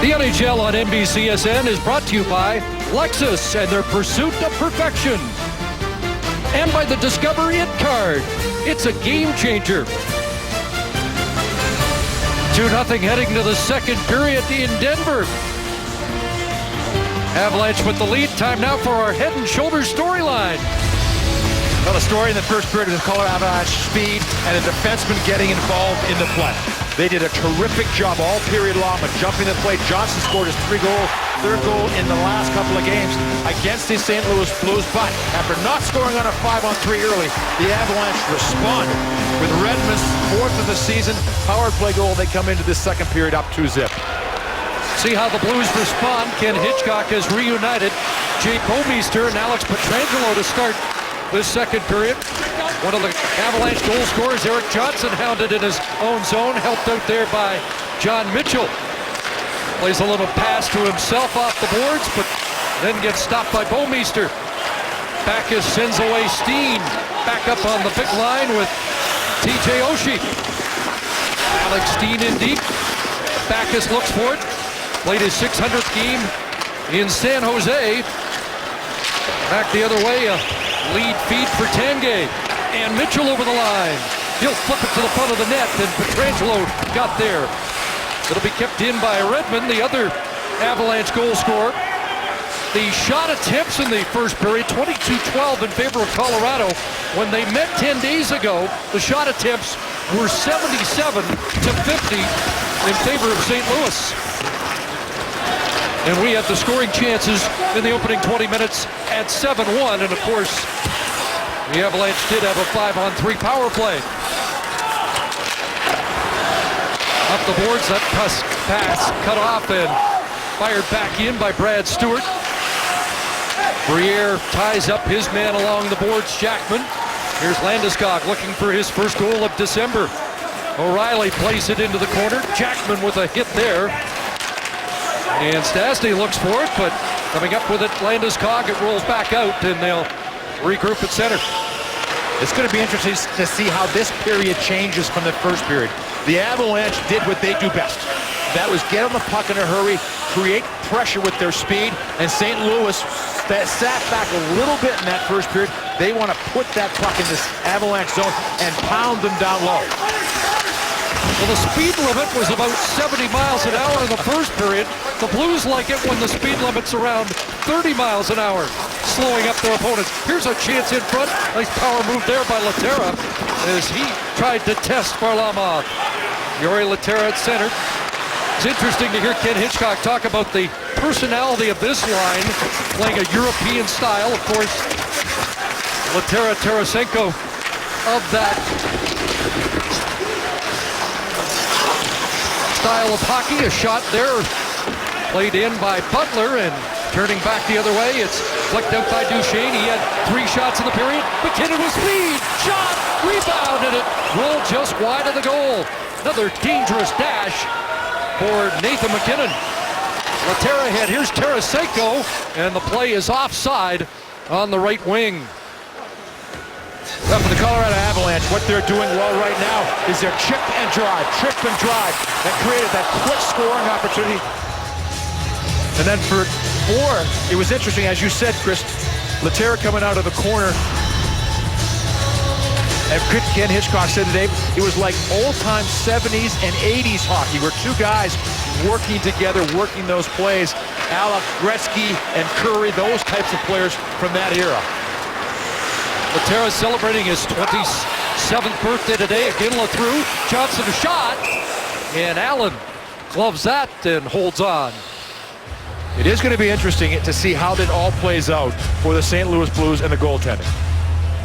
The NHL on NBCSN is brought to you by Lexus and their pursuit of perfection. And by the Discover It card. It's a game changer. 2-0 heading to the second period in Denver. Avalanche with the lead. Time now for our Head and Shoulders storyline. Well, the story in the first period is Colorado Avalanche speed and a defenseman getting involved in the play. They did a terrific job all period long of jumping the play. Johnson scored his 3rd goal in the last couple of games against the St. Louis Blues. But after not scoring on a 5-on-3 early, the Avalanche responded with Redmond's 4th of the season power play goal. They come into this second period up 2-0. See how the Blues respond. Ken Hitchcock has reunited Jake Bouwmeester and Alex Pietrangelo to start this second period. One of the Avalanche goal scorers, Erik Johnson, hounded in his own zone, helped out there by John Mitchell. Plays a little pass to himself off the boards, but then gets stopped by Bouwmeester. Backus sends away Steen. Back up on the big line with TJ Oshie. Alex Steen in deep. Backus looks for it. Played his 600th game in San Jose. Back the other way, a lead feed for Tanguay. And Mitchell over the line. He'll flip it to the front of the net, and Pietrangelo got there. It'll be kept in by Redmond, the other Avalanche goal scorer. The shot attempts in the first period, 22-12 in favor of Colorado. When they met 10 days ago, the shot attempts were 77-50 in favor of St. Louis. And we have the scoring chances in the opening 20 minutes at 7-1. And of course, the Avalanche did have a 5-on-3 power play. Up the boards, that pass cut off and fired back in by Brad Stewart. Briere ties up his man along the boards, Jackman. Here's Landeskog looking for his first goal of December. O'Reilly plays it into the corner. Jackman with a hit there. And Stastny looks for it, but coming up with it, Landeskog, it rolls back out, and they'll regroup at center. It's going to be interesting to see how this period changes from the first period. The Avalanche did what they do best. That was get on the puck in a hurry, create pressure with their speed, and St. Louis sat back a little bit in that first period. They want to put that puck in this Avalanche zone and pound them down low. Well, the speed limit was about 70 miles an hour in the first period. The Blues like it when the speed limit's around 30 miles an hour, slowing up their opponents. Here's a chance in front. Nice power move there by Laterra as he tried to test Varlamov. Jori Laterra at center. It's interesting to hear Ken Hitchcock talk about the personality of this line, playing a European style. Of course, Laterra, Tarasenko of that style of hockey. A shot there played in by Butler, and turning back the other way, it's flicked out by Duchesne. He had 3 shots in the period. McKinnon with speed, shot, rebound, and it rolled just wide of the goal. Another dangerous dash for Nathan McKinnon. Laterra ahead. Here's Tarasenko, and the play is offside on the right wing. Well, for the Colorado Avalanche, what they're doing well right now is their chip and drive, that created that quick scoring opportunity. And then for four, it was interesting, as you said, Chris, Laterra coming out of the corner. And Ken Hitchcock said today, it was like old-time 70s and 80s hockey, where 2 guys working together, working those plays. Alec, Gretzky, and Curry, those types of players from that era. Laterra celebrating his 27th birthday today. Iginla through. Johnson a shot. And Allen gloves that and holds on. It is going to be interesting to see how that all plays out for the St. Louis Blues and the goaltending.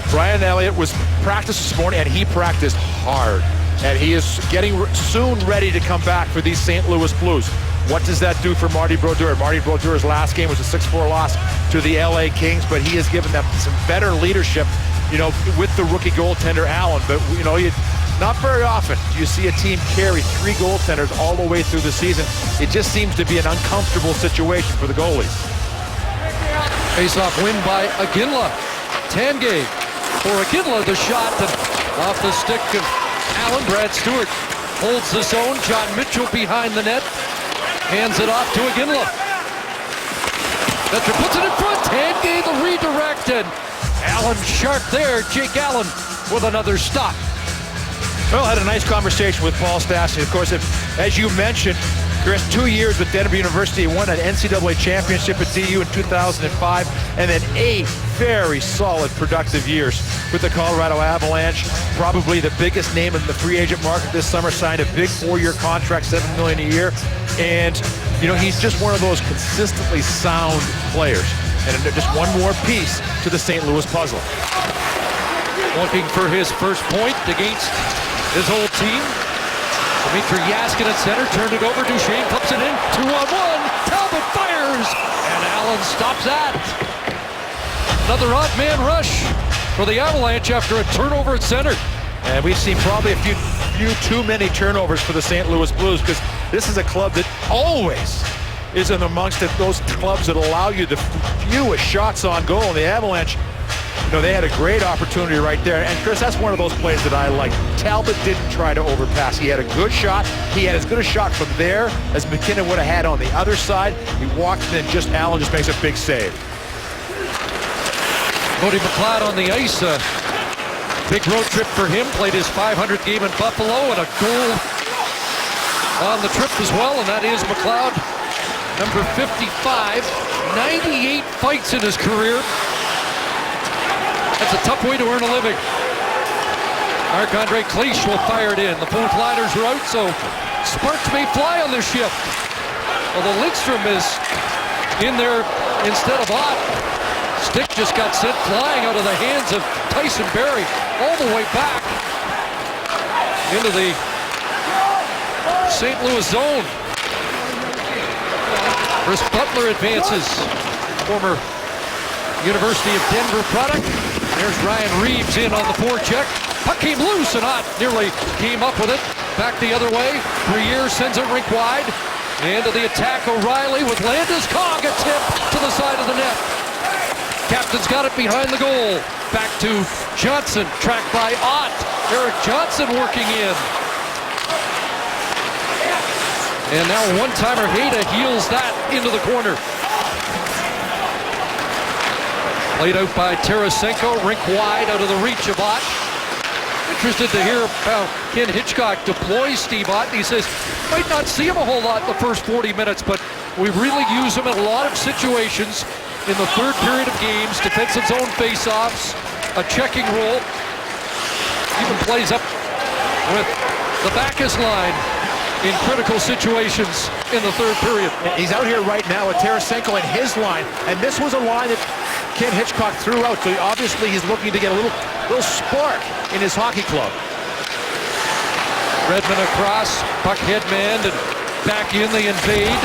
Brian Elliott was practiced this morning, and he practiced hard. And he is getting soon ready to come back for these St. Louis Blues. What does that do for Marty Brodeur? Marty Brodeur's last game was a 6-4 loss to the LA Kings, but he has given them some better leadership, with the rookie goaltender Allen. But, not very often do you see a team carry 3 goaltenders all the way through the season. It just seems to be an uncomfortable situation for the goalies. Face-off win by Iginla. Tangay for Iginla, the shot off the stick of Allen. Brad Stewart holds the zone. John Mitchell behind the net. Hands it off to Iginla. Vetter puts it in front. Tangay the redirect, and Allen sharp there. Jake Allen with another stop. Well, I had a nice conversation with Paul Stastny. Of course, as you mentioned, Chris, 2 years with Denver University, won an NCAA championship at DU in 2005, and then 8 very solid, productive years with the Colorado Avalanche. Probably the biggest name in the free agent market this summer, signed a big 4-year contract, $7 million a year. And, he's just one of those consistently sound players. And just one more piece to the St. Louis puzzle. Looking for his first point against his old team. Dmitry Yaskin at center, turned it over. Duchesne puts it in. 2-on-1. Talbot fires, and Allen stops that. Another odd man rush for the Avalanche after a turnover at center. And we've seen probably a few too many turnovers for the St. Louis Blues, because this is a club that always is in amongst those clubs that allow you the fewest shots on goal. And the Avalanche, they had a great opportunity right there. And Chris, that's one of those plays that I like. Talbot didn't try to overpass. He had a good shot. He had as good a shot from there as McKinnon would have had on the other side. He walked in, and Allen just makes a big save. Cody McLeod on the ice. Big road trip for him. Played his 500th game in Buffalo, and a goal on the trip as well. And that is McLeod, number 55. 98 fights in his career. That's a tough way to earn a living. Marc-Andre Cliche will fire it in. The fourth liners are out, so sparks may fly on this ship. Although Lindstrom is in there instead of Ott. Stick just got sent flying out of the hands of Tyson Barrie all the way back into the St. Louis zone. Chris Butler advances. Former University of Denver product. There's Ryan Reeves in on the forecheck. Puck came loose, and Ott nearly came up with it. Back the other way. Briere sends it rink wide. Into the attack, O'Reilly with Landeskog, a tip to the side of the net. Captain's got it behind the goal. Back to Johnson, tracked by Ott. Erik Johnson working in. And now a one-timer, Hayda heels that into the corner. Played out by Tarasenko, rink wide out of the reach of Ott. Interested to hear about Ken Hitchcock deploys Steve Ott, and he says, might not see him a whole lot in the first 40 minutes, but we really use him in a lot of situations in the third period of games, defensive zone face-offs, a checking role. Even plays up with the Backus line in critical situations in the third period. He's out here right now with Tarasenko and his line, and this was a line that Ken Hitchcock threw out, so obviously he's looking to get a little spark in his hockey club. Redmond across, puck head manned, and back in they invade.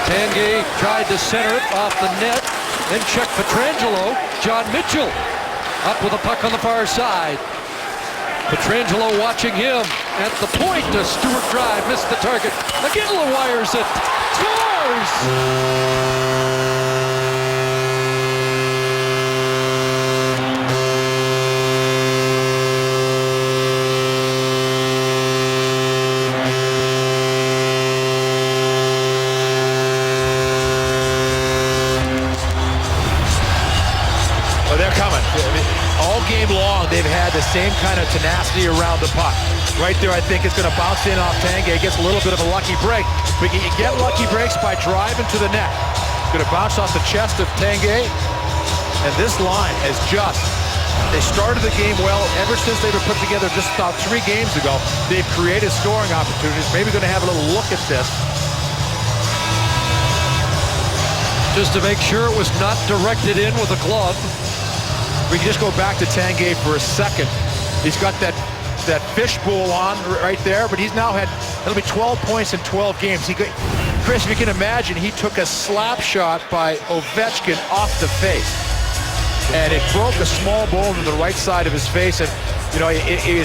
Tanguay tried to center it off the net, then check Pietrangelo. John Mitchell up with a puck on the far side. Pietrangelo watching him at the point. A Stewart drive, missed the target. McGinley wires it, scores! They're coming. All game long, they've had the same kind of tenacity around the puck. Right there, I think it's going to bounce in off Tanguay. Gets a little bit of a lucky break. But you get lucky breaks by driving to the net. It's going to bounce off the chest of Tanguay. And this line has they started the game well. Ever since they were put together just about 3 games ago, they've created scoring opportunities. Maybe going to have a little look at this. Just to make sure it was not directed in with a glove. We can just go back to Tanguay for a second. He's got that fishbowl on right there, but he's now had, it'll be 12 points in 12 games. Chris, if you can imagine, he took a slap shot by Ovechkin off the face, and it broke a small bone in the right side of his face, and you know, he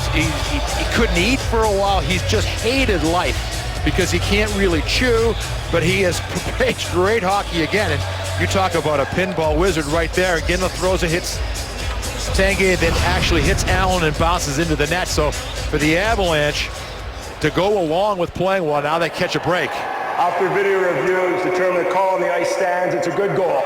couldn't eat for a while. He's just hated life because he can't really chew, but he has played great hockey again. And you talk about a pinball wizard right there. Ginla throws it, hits Tanguay, then actually hits Allen and bounces into the net. So for the Avalanche to go along with playing well, now they catch a break. After video reviews determine the call on the ice stands, it's a good goal.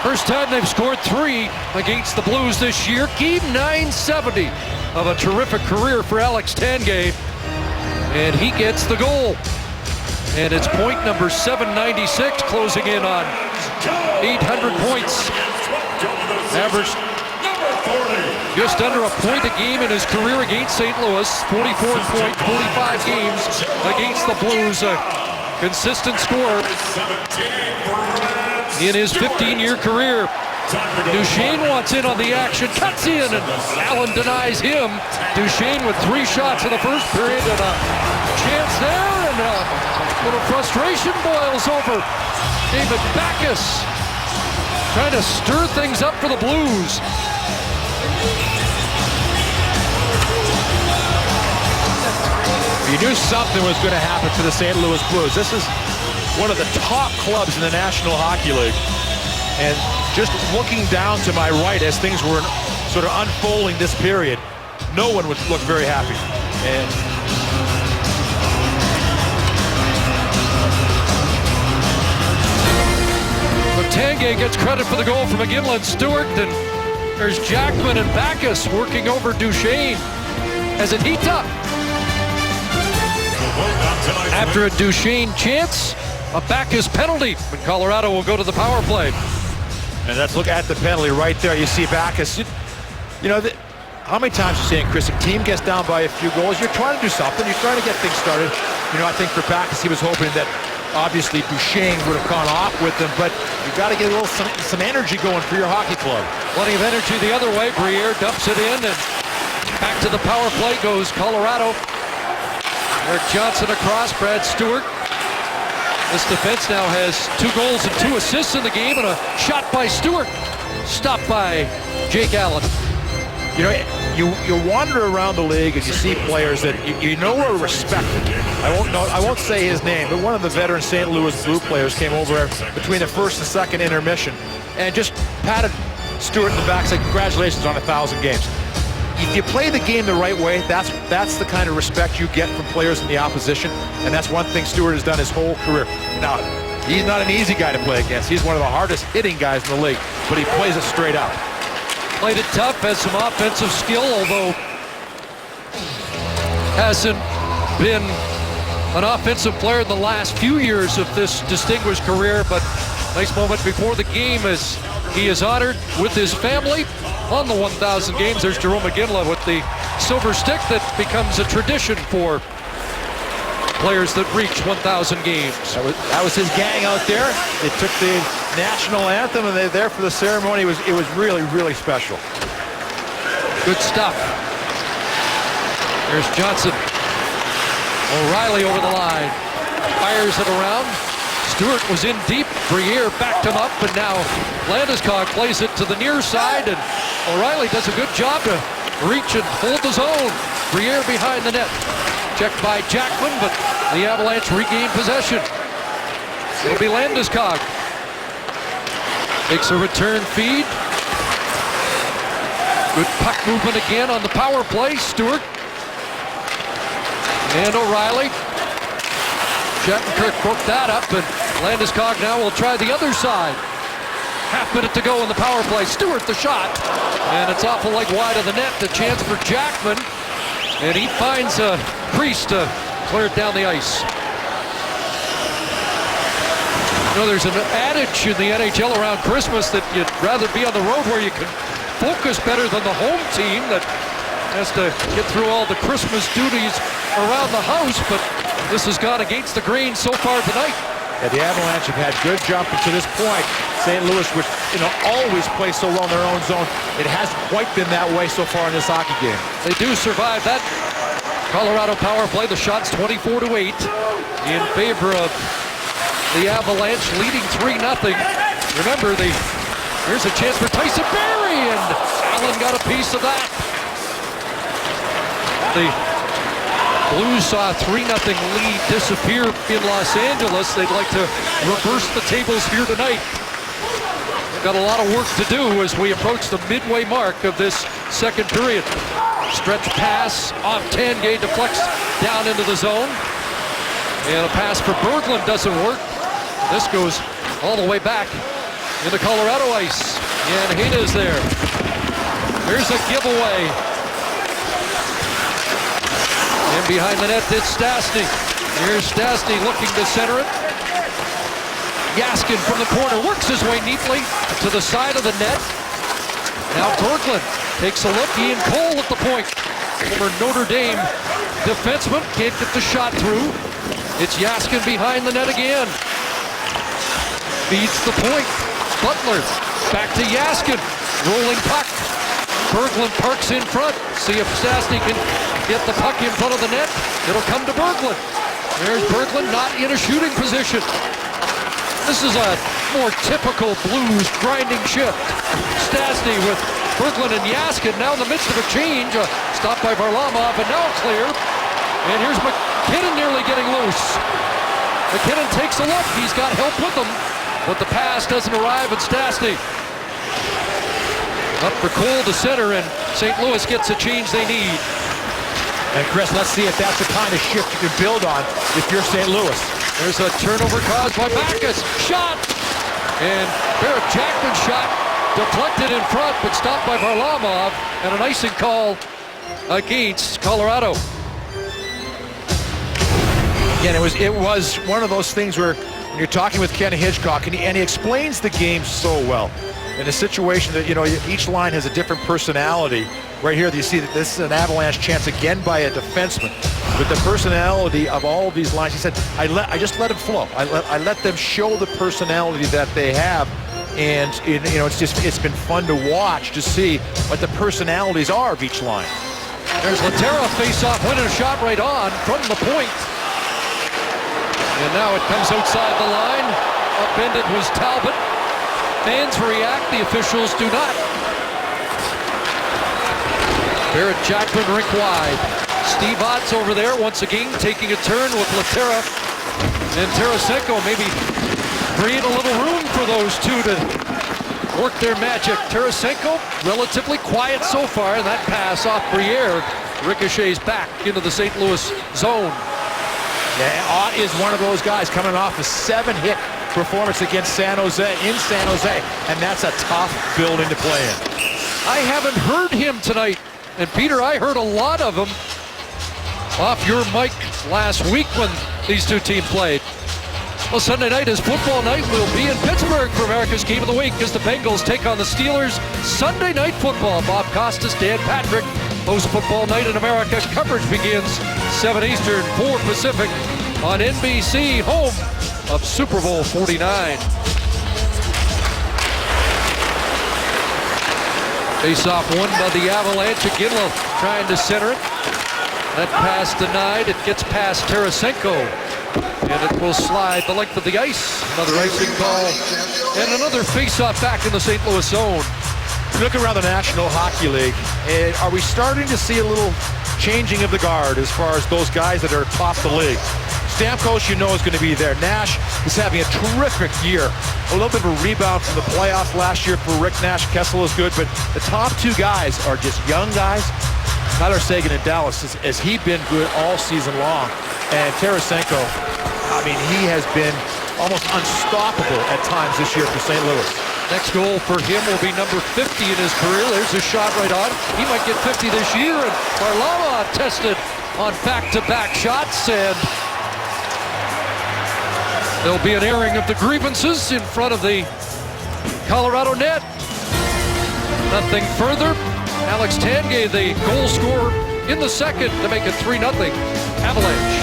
First time they've scored 3 against the Blues this year. Game 970 of a terrific career for Alex Tanguay. And he gets the goal. And it's point number 796, closing in on 800 points. Averaged just under a point a game in his career against St. Louis. 44 point, 45 games against the Blues. A consistent scorer in his 15-year career. Duchesne wants in on the action, cuts in, and Allen denies him. Duchesne with 3 shots in the first period, and a chance there, and a little frustration boils over. David Backus trying to stir things up for the Blues. You knew something was going to happen to the St. Louis Blues. This is one of the top clubs in the National Hockey League. And just looking down to my right as things were sort of unfolding this period, no one would look very happy. And but Tanguay gets credit for the goal from McGinley and Stewart, and there's Jackman and Backus working over Duchesne as it heats up. After a Duchesne chance, a Backus penalty, and Colorado will go to the power play. And let's look at the penalty right there. You see Backus. You know, how many times you saying, Chris, a team gets down by a few goals, you're trying to do something. You're trying to get things started. You know, I think for Backus, he was hoping that obviously Duchesne would have gone off with them, but you've got to get a little some energy going for your hockey club. Plenty of energy the other way. Briere dumps it in, and back to the power play goes Colorado. Eric Johnson across, Brad Stewart. This defense now has 2 goals and 2 assists in the game, and a shot by Stewart, stopped by Jake Allen. You know, you wander around the league and you see players that you know are respected. I won't say his name, but one of the veteran St. Louis Blue players came over between the first and second intermission and just patted Stewart in the back, saying, "Congratulations on 1,000 games." If you play the game the right way, that's the kind of respect you get from players in the opposition, and that's one thing Stewart has done his whole career. Now, he's not an easy guy to play against. He's one of the hardest hitting guys in the league, but he plays it straight out. Played it tough, has some offensive skill, although hasn't been an offensive player in the last few years of this distinguished career. But nice moment before the game as he is honored with his family on the 1,000 games. There's Jarome Iginla with the silver stick that becomes a tradition for players that reach 1,000 games. That was his gang out there. They took the national anthem and they're there for the ceremony. It was really, really special. Good stuff. There's Johnson. O'Reilly over the line. Fires it around. Stewart was in deep. Briere backed him up, and now Landeskog plays it to the near side, and O'Reilly does a good job to reach and hold the zone. Briere behind the net. Checked by Jackman, but the Avalanche regain possession. It'll be Landeskog. Takes a return feed. Good puck movement again on the power play. Stewart. And O'Reilly. Shattenkirk broke that up, and Landeskog now will try the other side. Half minute to go in the power play. Stewart the shot, and it's off a leg wide of the net. The chance for Jackman, and he finds a crease to clear it down the ice. You know, there's an adage in the NHL around Christmas that you'd rather be on the road where you can focus better than the home team that has to get through all the Christmas duties around the house, but this has gone against the grain so far tonight. Yeah, the Avalanche have had good jumping to this point. St. Louis, which always plays so well in their own zone, it hasn't quite been that way so far in this hockey game. They do survive that Colorado power play. The shot's 24-8 in favor of the Avalanche, leading 3-0. Remember, here's a chance for Tyson Barrie, and Allen got a piece of that. The Blues saw a 3-0 lead disappear in Los Angeles. They'd like to reverse the tables here tonight. They've got a lot of work to do as we approach the midway mark of this second period. Stretch pass off Tanguay, deflects down into the zone. And a pass for Berglund doesn't work. This goes all the way back into Colorado ice. And Hayda's there. Here's a giveaway. And behind the net, it's Stastny. Here's Stastny looking to center it. Jaskin from the corner works his way neatly to the side of the net. Now Berglund takes a look. Ian Cole at the point. Former Notre Dame defenseman can't get the shot through. It's Jaskin behind the net again. Feeds the point. Butler back to Jaskin. Rolling puck. Berglund parks in front. See if Stastny can get the puck in front of the net. It'll come to Berglund. There's Berglund not in a shooting position. This is a more typical Blues grinding shift. Stastny with Berglund and Jaskin now in the midst of a change. Stopped by Varlamov, and now clear. And here's McKinnon nearly getting loose. McKinnon takes a look. He's got help with him, but the pass doesn't arrive at Stastny. Up for Cole to center, and St. Louis gets a change they need. And Chris, let's see if that's the kind of shift you can build on if you're St. Louis. There's a turnover caused by Backes. Shot! And Barrett Jackman's shot deflected in front, but stopped by Varlamov, and an icing call against Colorado. Again, it was one of those things where when you're talking with Ken Hitchcock, and he explains the game so well. In a situation that, each line has a different personality. Right here, you see that this is an Avalanche chance again by a defenseman. With the personality of all of these lines, he said, I just let them flow. I let them show the personality that they have. And, it's been fun to watch to see what the personalities are of each line. There's Laterra face-off, winning a shot right on from the point. And now it comes outside the line. Upended was Talbot. Fans react, the officials do not. Barrett Jackman rink wide. Steve Otts over there once again taking a turn with Laterra and Tarasenko. Maybe create a little room for those two to work their magic. Tarasenko relatively quiet so far, and that pass off Briere ricochets back into the St. Louis zone. Yeah, Ott is one of those guys coming off a 7-hit performance against San Jose, and that's a tough building to play in. I haven't heard him tonight. And Peter, I heard a lot of him off your mic last week when these two teams played. Well, Sunday night is football night. We'll be in Pittsburgh for America's Game of the Week as the Bengals take on the Steelers. Sunday night football. Bob Costas, Dan Patrick host Football Night in America. Coverage begins 7 Eastern, 4 Pacific on NBC, home of Super Bowl 49. Face-off won by the Avalanche. Iginla trying to center it. That pass denied. It gets past Tarasenko. And it will slide the length of the ice. Another icing call. And another face-off back in the St. Louis zone. Look around the National Hockey League. Are we starting to see a little changing of the guard as far as those guys that are top the league? Stamkos, you know, is going to be there. Nash is having a terrific year. A little bit of a rebound from the playoffs last year for Rick Nash. Kessel is good, but the top two guys are just young guys. Tyler Seguin in Dallas, has he been good all season long? And Tarasenko, I mean, he has been almost unstoppable at times this year for St. Louis. Next goal for him will be number 50 in his career. There's a shot right on. He might get 50 this year. And Varlamov tested on back-to-back shots. And there'll be an airing of the grievances in front of the Colorado net. Nothing further. Alex Tanguay, the goal scorer in the second to make it 3-0 Avalanche.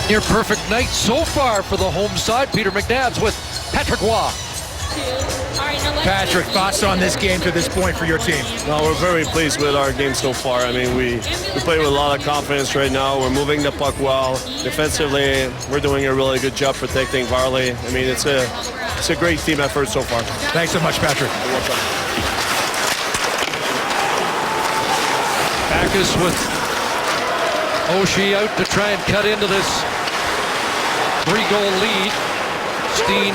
Near perfect night so far for the home side. Peter McNabbs with Patrick Waugh. Patrick, thoughts on this game to this point for your team? No, we're very pleased with our game so far. I mean, we play with a lot of confidence right now. We're moving the puck well. Defensively, we're doing a really good job protecting Varley. I mean, it's a great team effort so far. Thanks so much, Patrick. Backus with Oshie out to try and cut into this 3-goal lead. Steen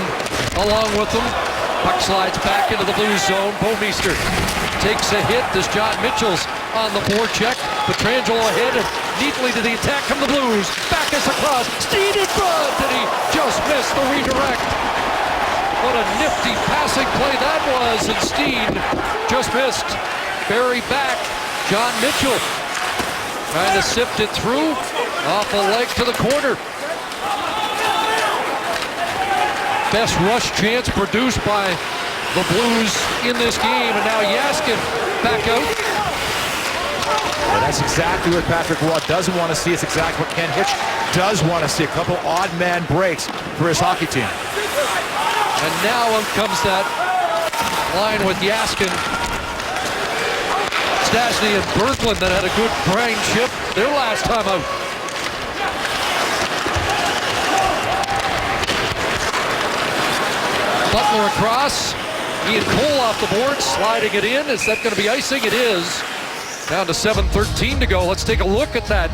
along with them. Puck slides back into the blue zone. Bouwmeester takes a hit as John Mitchell's on the forecheck. Pietrangelo ahead and neatly to the attack from the Blues. Backus across. Steen in front. And he just missed the redirect. What a nifty passing play that was. And Steen just missed. Barry back. John Mitchell trying to sift it through. Off a leg to the corner. Best rush chance produced by the Blues in this game. And now Jaskin back out. Yeah, that's exactly what Patrick Waugh doesn't want to see. It's exactly what Ken Hitch does want to see. A couple odd man breaks for his hockey team. And now comes that line with Jaskin. Stastny and Berglund that had a good grind chip their last time out. Butler across. Ian Cole off the board, sliding it in. Is that going to be icing? It is. Down to 7:13 to go. Let's take a look at that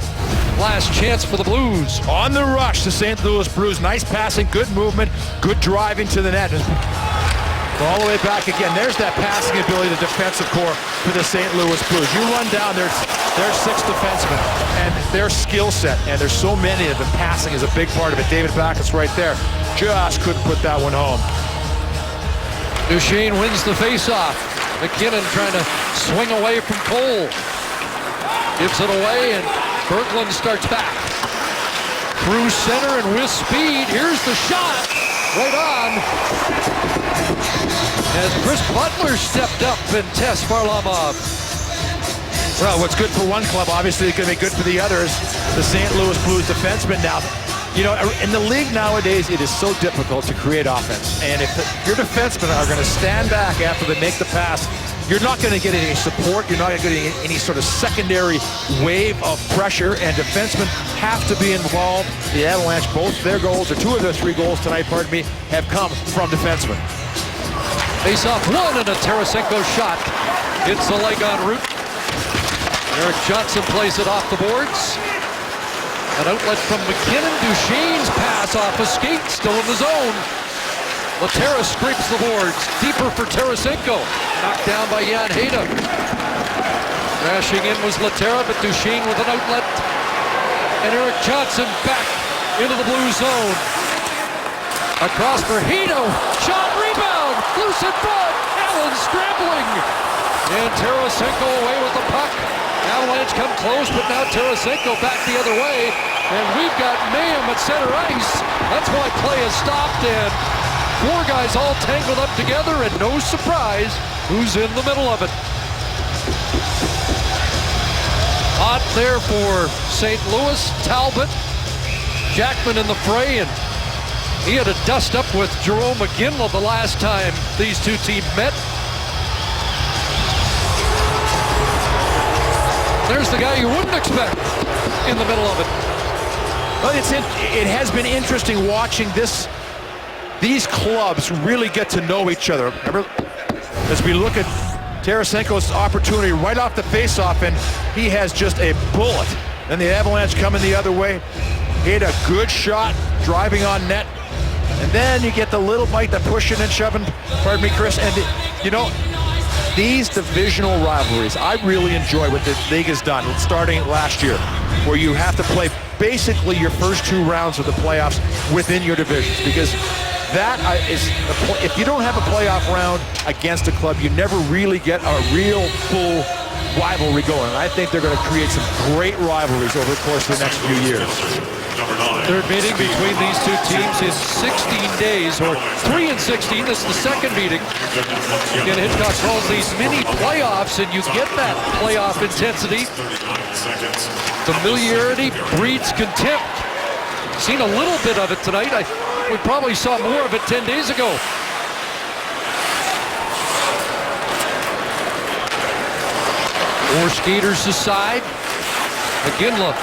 last chance for the Blues. On the rush, the St. Louis Blues. Nice passing, good movement, good driving to the net. All the way back again. There's that passing ability, the defensive core for the St. Louis Blues. You run down their 6 defensemen and their skill set, and there's so many of them. Passing is a big part of it. David Backus right there. Just couldn't put that one home. Duchesne wins the faceoff. McKinnon trying to swing away from Cole. Gives it away, and Berglund starts back. Through center and with speed. Here's the shot. Right on. As Chris Butler stepped up and tests Varlamov. Well, what's good for one club, obviously, is going to be good for the others. The St. Louis Blues defenseman now. You know, in the league nowadays, it is so difficult to create offense. And if your defensemen are going to stand back after they make the pass, you're not going to get any support. You're not going to get any sort of secondary wave of pressure. And defensemen have to be involved. The Avalanche, both their goals, or 2 of their 3 goals tonight, pardon me, have come from defensemen. Face-off one and a Tarasenko shot. Hits the leg en route. Eric Johnson plays it off the boards. An outlet from McKinnon. Duchesne's pass off a skate, still in the zone. Laterra scrapes the boards. Deeper for Tarasenko. Knocked down by Jan Hejda. Crashing in was Laterra, but Duchesne with an outlet. And Eric Johnson back into the blue zone. Across for Hejda. Shot, rebound. loose in front. Allen scrambling. And Tarasenko away with the puck. Avalanche come close, but now Tarasenko back the other way. And we've got mayhem at center ice. That's why play has stopped, and 4 guys all tangled up together, and no surprise who's in the middle of it. Hot there for St. Louis. Talbot, Jackman in the fray, and he had a dust up with Jerome McGinley the last time these two teams met. There's the guy you wouldn't expect in the middle of it. Well, it has been interesting watching these clubs really get to know each other. Remember, as we look at Tarasenko's opportunity right off the faceoff, and he has just a bullet. And the Avalanche coming the other way. He had a good shot driving on net. And then you get the little bite, the pushing and shoving, pardon me, Chris. And, you know, these divisional rivalries, I really enjoy what the league has done, starting last year, where you have to play basically your first 2 rounds of the playoffs within your divisions, because that is, if you don't have a playoff round against a club, you never really get a real full rivalry going. And I think they're going to create some great rivalries over the course of the next few years. Third meeting between these two teams in 16 days, or 3 and 16. This is the second meeting. Again, Hitchcock calls these mini playoffs, and you get that playoff intensity. Familiarity breeds contempt. Seen a little bit of it tonight. We probably saw more of it 10 days ago. Four skaters aside. McGinley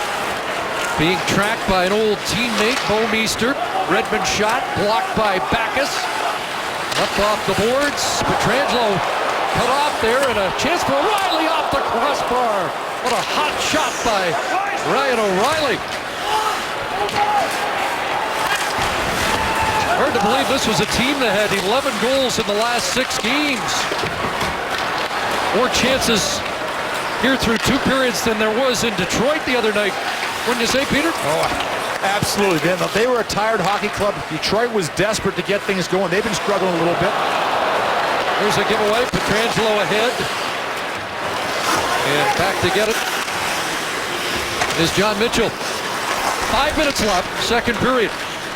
being tracked by an old teammate, Bo Meester. Redmond shot blocked by Backus. Up off the boards. Pietrangelo cut off there, and a chance for O'Reilly off the crossbar. What a hot shot by Ryan O'Reilly. Hard to believe this was a team that had 11 goals in the last 6 games. More chances here through 2 periods than there was in Detroit the other night. Wouldn't you say, Peter? Oh, absolutely. They were a tired hockey club. Detroit was desperate to get things going. They've been struggling a little bit. There's a giveaway. Pietrangelo ahead. And back to get it is John Mitchell. 5 minutes left, second period.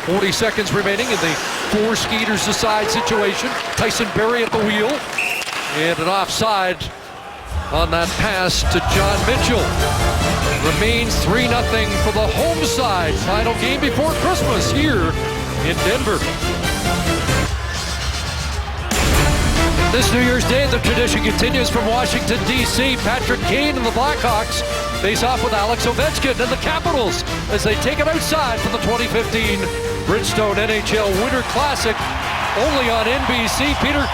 40 seconds remaining in the 4 skaters aside situation. Tyson Barrie at the wheel. And an offside on that pass to John Mitchell. Remains 3-0 for the home side. Final game before Christmas here in Denver. This New Year's Day, the tradition continues from Washington, D.C. Patrick Kane and the Blackhawks face off with Alex Ovechkin and the Capitals as they take it outside for the 2015 Bridgestone NHL Winter Classic, only on NBC. Peter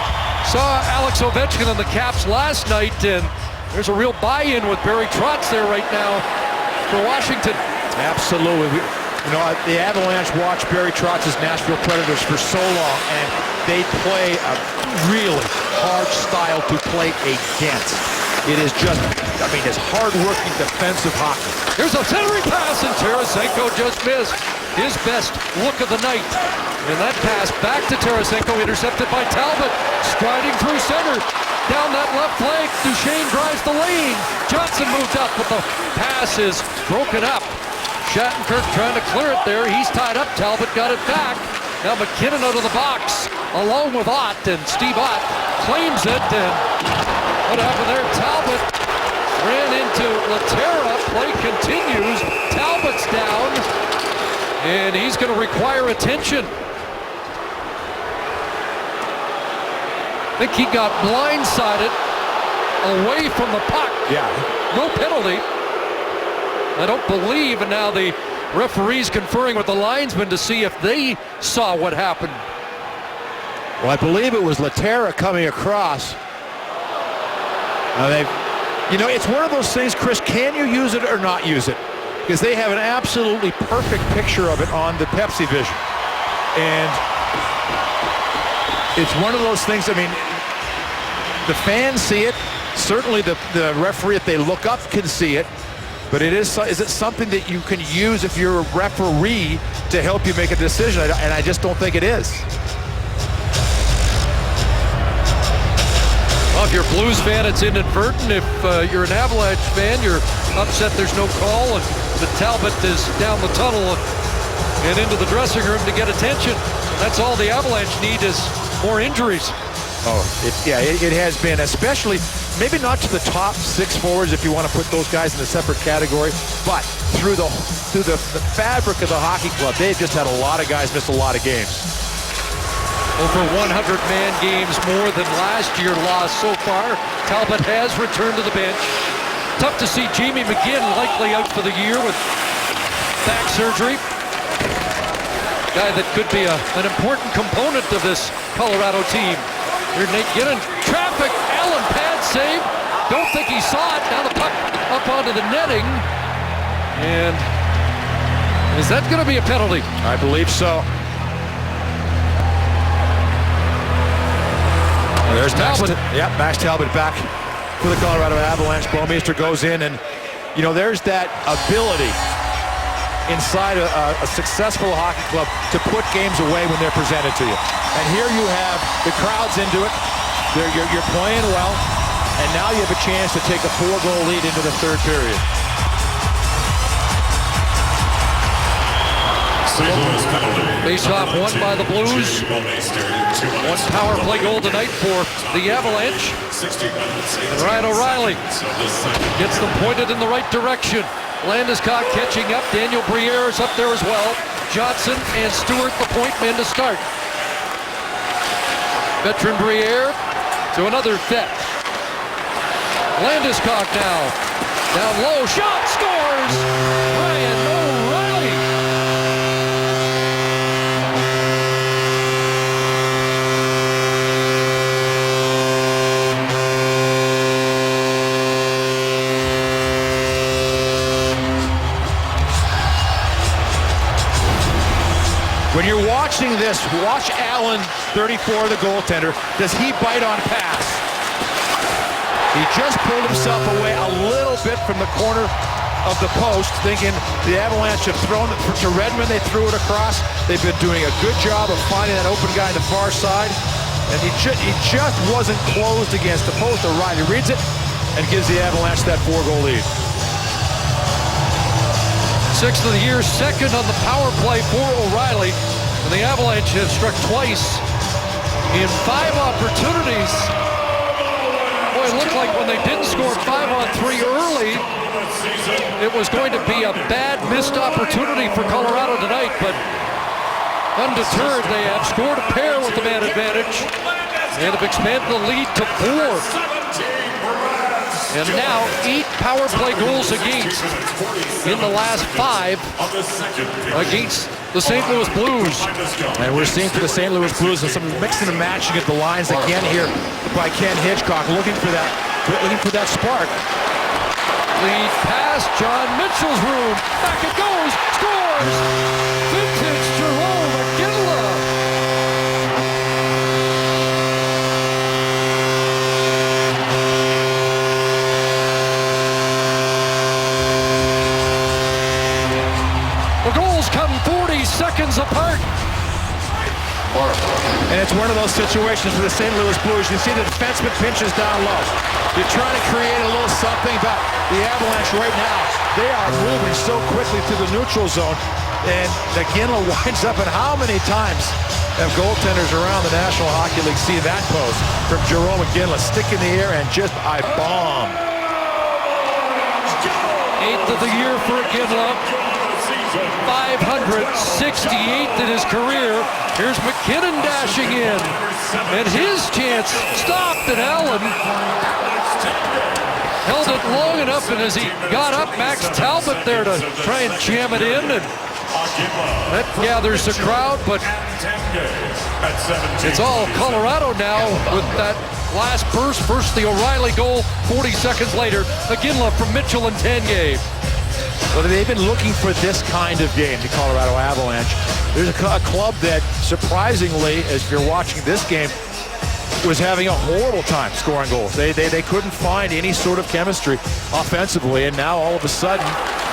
saw Alex Ovechkin and the Caps last night, and there's a real buy-in with Barry Trotz there right now for Washington. Absolutely. You know, the Avalanche watched Barry Trotz's Nashville Predators for so long, and they play a really hard style to play against. It is just, I mean, it's hard-working defensive hockey. Here's a centering pass, and Tarasenko just missed his best look of the night. And that pass back to Tarasenko, intercepted by Talbot, striding through center. Down that left flank, Duchesne drives the lane. Johnson moves up, but the pass is broken up. Shattenkirk trying to clear it there. He's tied up. Talbot got it back. Now McKinnon out of the box, along with Ott, and Steve Ott claims it. And what happened there? Talbot ran into Laterra. Play continues. Talbot's down, and he's going to require attention. I think he got blindsided away from the puck. Yeah. No penalty. I don't believe, and now the referee's conferring with the linesman to see if they saw what happened. Well, I believe it was Laterra coming across. You know, it's one of those things, Chris, can you use it or not use it? Because they have an absolutely perfect picture of it on the Pepsi Vision. And it's one of those things, I mean, the fans see it. Certainly the referee, if they look up, can see it. But is it something that you can use if you're a referee to help you make a decision? And I just don't think it is. Well, if you're a Blues fan, it's inadvertent. If you're an Avalanche fan, you're upset there's no call, and that Talbot is down the tunnel and into the dressing room to get attention. That's all the Avalanche need is more injuries. Oh, it has been, especially maybe not to the top 6 forwards if you want to put those guys in a separate category, but through the fabric of the hockey club, they've just had a lot of guys miss a lot of games. Over 100-man games more than last year lost so far. Talbot has returned to the bench. Tough to see Jamie McGinn likely out for the year with back surgery. Guy that could be an important component of this Colorado team. Here's Nate Ginnon. Traffic. Allen pad save. Don't think he saw it. Now the puck up onto the netting. And is that going to be a penalty? I believe so. There's Talbot. Yep, Max Talbot back for the Colorado Avalanche. Bouwmeester goes in, and you know, there's that ability inside a successful hockey club to put games away when they're presented to you. And here you have the crowd's into it. You're playing well, and now you have a chance to take a 4-goal lead into the third period. Face-off won by the Blues. One power play goal tonight for the Avalanche. And Ryan O'Reilly gets them pointed in the right direction. Landeskog catching up. Daniel Briere is up there as well. Johnson and Stewart the point men to start. Veteran Briere to another theft. Landeskog now. Down low. Shot. Scores! Ryan O'Reilly. When you're watching this, watch Allen, 34, the goaltender. Does he bite on pass? He just pulled himself away a little bit from the corner of the post, thinking the Avalanche have thrown it to Redmond. They threw it across. They've been doing a good job of finding that open guy on the far side. And he just wasn't closed against the post. O'Reilly reads it and gives the Avalanche that 4-goal lead. 6th of the year, 2nd on the power play for O'Reilly. And the Avalanche have struck twice in 5 opportunities. Boy, it looked like when they didn't score 5-on-3 early, it was going to be a bad missed opportunity for Colorado tonight, but undeterred, they have scored a pair with the man advantage and have expanded the lead to 4. And now 8 power play goals against in the last 5 against the St. Louis Blues. And we're seeing for the St. Louis Blues and some mixing and matching at the lines again here by Ken Hitchcock, looking for that spark. Lead pass, John Mitchell's room. Back it goes, scores! Vintage Jarome Iginla. The goals come 40 seconds apart. And it's one of those situations for the St. Louis Blues. You see the defenseman pinches down low. You're trying to create a little something, but the Avalanche right now, they are moving so quickly to the neutral zone. And Iginla winds up, and how many times have goaltenders around the National Hockey League see that post from Jarome Iginla, stick in the air and just a bomb. 8th of the year for Iginla. 568th in his career. Here's McKinnon dashing in. And his chance stopped, and Allen held it long enough, and as he got up, Max Talbot there to try and jam it in. And that gathers the crowd, but it's all Colorado now with that last burst. First the O'Reilly goal, 40 seconds later, Iginla from Mitchell and Tanguay. Well, they've been looking for this kind of game, the Colorado Avalanche. There's a club that, surprisingly, as you're watching this game, was having a horrible time scoring goals. They couldn't find any sort of chemistry offensively, and now all of a sudden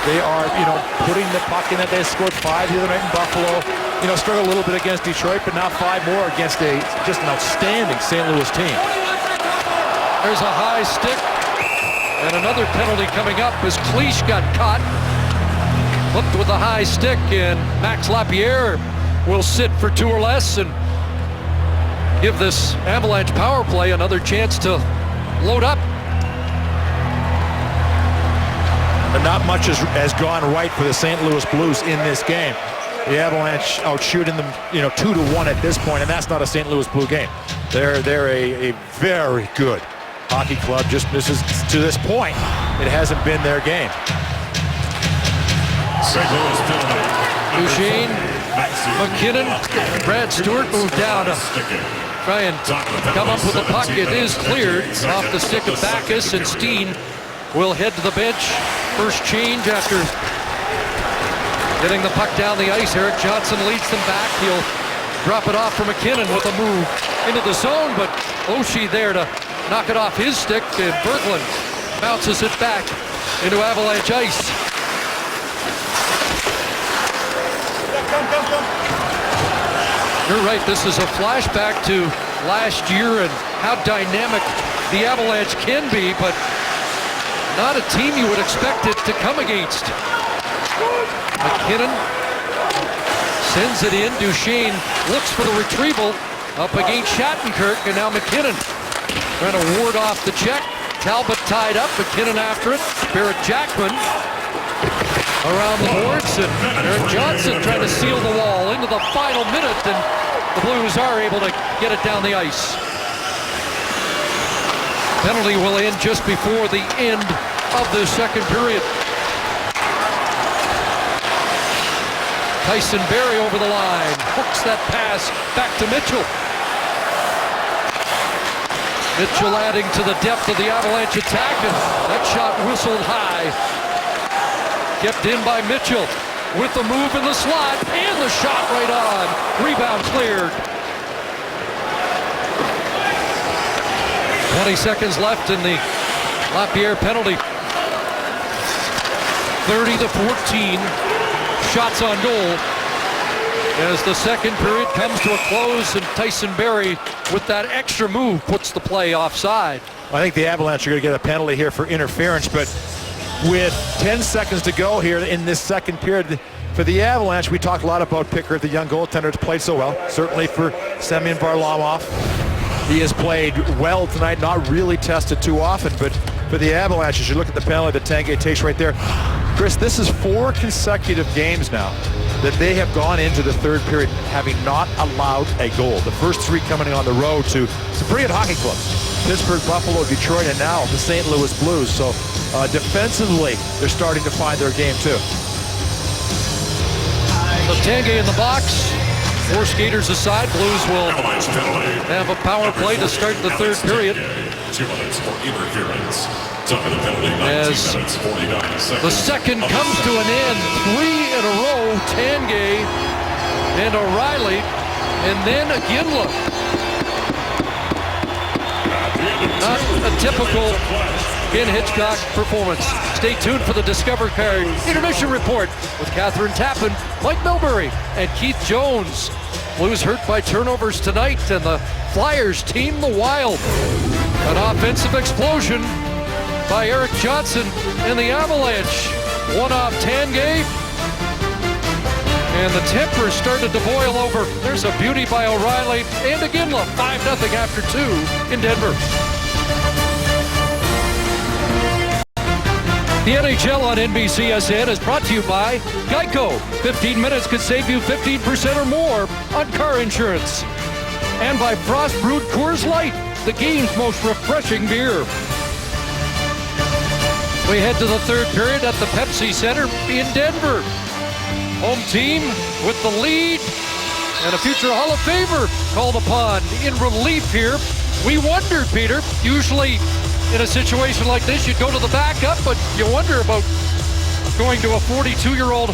they are, putting the puck in. That they scored 5 the other night in Buffalo. Struggled a little bit against Detroit, but now 5 more against just an outstanding St. Louis team. There's a high stick. And another penalty coming up as Cleach got caught. Hooked with a high stick, and Max Lapierre will sit for 2 or less and give this Avalanche power play another chance to load up. And not much has gone right for the St. Louis Blues in this game. The Avalanche out shooting them, 2-1 at this point, and that's not a St. Louis Blue game. They're a very good hockey club. Just this is to this point, it hasn't been their game. Duchesne, McKinnon, Brad Stewart moved down to try and come up with the puck. It is cleared off the stick of Backus, and Steen will head to the bench. First change after getting the puck down the ice. Erik Johnson leads them back. He'll drop it off for McKinnon with a move into the zone, but Oshie there to knock it off his stick, and Berglund bounces it back into Avalanche ice. You're right, this is a flashback to last year and how dynamic the Avalanche can be, but not a team you would expect it to come against. McKinnon sends it in. Duchesne looks for the retrieval up against Shattenkirk, and now McKinnon trying to ward off the check. Talbot tied up, McKinnon after it. Barrett Jackman around the boards, and Erik Johnson trying to seal the wall into the final minute, and the Blues are able to get it down the ice. Penalty will end just before the end of the second period. Tyson Barrie over the line, hooks that pass back to Mitchell. Mitchell adding to the depth of the Avalanche attack, and that shot whistled high. Kept in by Mitchell with the move in the slot, and the shot right on. Rebound cleared. 20 seconds left in the Lapierre penalty. 30-14. Shots on goal as the second period comes to a close, and Tyson Barrie with that extra move puts the play offside. I think the Avalanche are going to get a penalty here for interference, but with 10 seconds to go here in this second period for the Avalanche, we talked a lot about Pickard, the young goaltender, has played so well. Certainly for Semyon Varlamov, he has played well tonight, not really tested too often, but for the Avalanche, as you look at the penalty that Tanguay takes right there, Chris, this is 4 consecutive games now that they have gone into the third period having not allowed a goal. The first 3 coming on the road to some pretty good hockey clubs. Pittsburgh, Buffalo, Detroit, and now the St. Louis Blues. So defensively, they're starting to find their game too. So Tanguay in the box. 4 skaters aside. Blues will have a power play to start the third period. 2 minutes for interference. As the second comes to an end, 3 in a row, Tanguay and O'Reilly, and then Iginla. Not a typical Ken Hitchcock performance. Stay tuned for the Discover Card Intermission Report with Catherine Tappan, Mike Milbury, and Keith Jones. Blues hurt by turnovers tonight, and the Flyers team the Wild. An offensive explosion by Erik Johnson and the Avalanche. One off Tanguay, and the temper started to boil over. There's a beauty by O'Reilly and Iginla. 5-0 after 2 in Denver. The NHL on NBCSN is brought to you by Geico. 15 minutes could save you 15% or more on car insurance. And by Frost Brewed Coors Light, the game's most refreshing beer. We head to the third period at the Pepsi Center in Denver. Home team with the lead, and a future Hall of Famer called upon in relief here. We wondered, Peter, usually in a situation like this, you'd go to the backup, but you wonder about going to a 42-year-old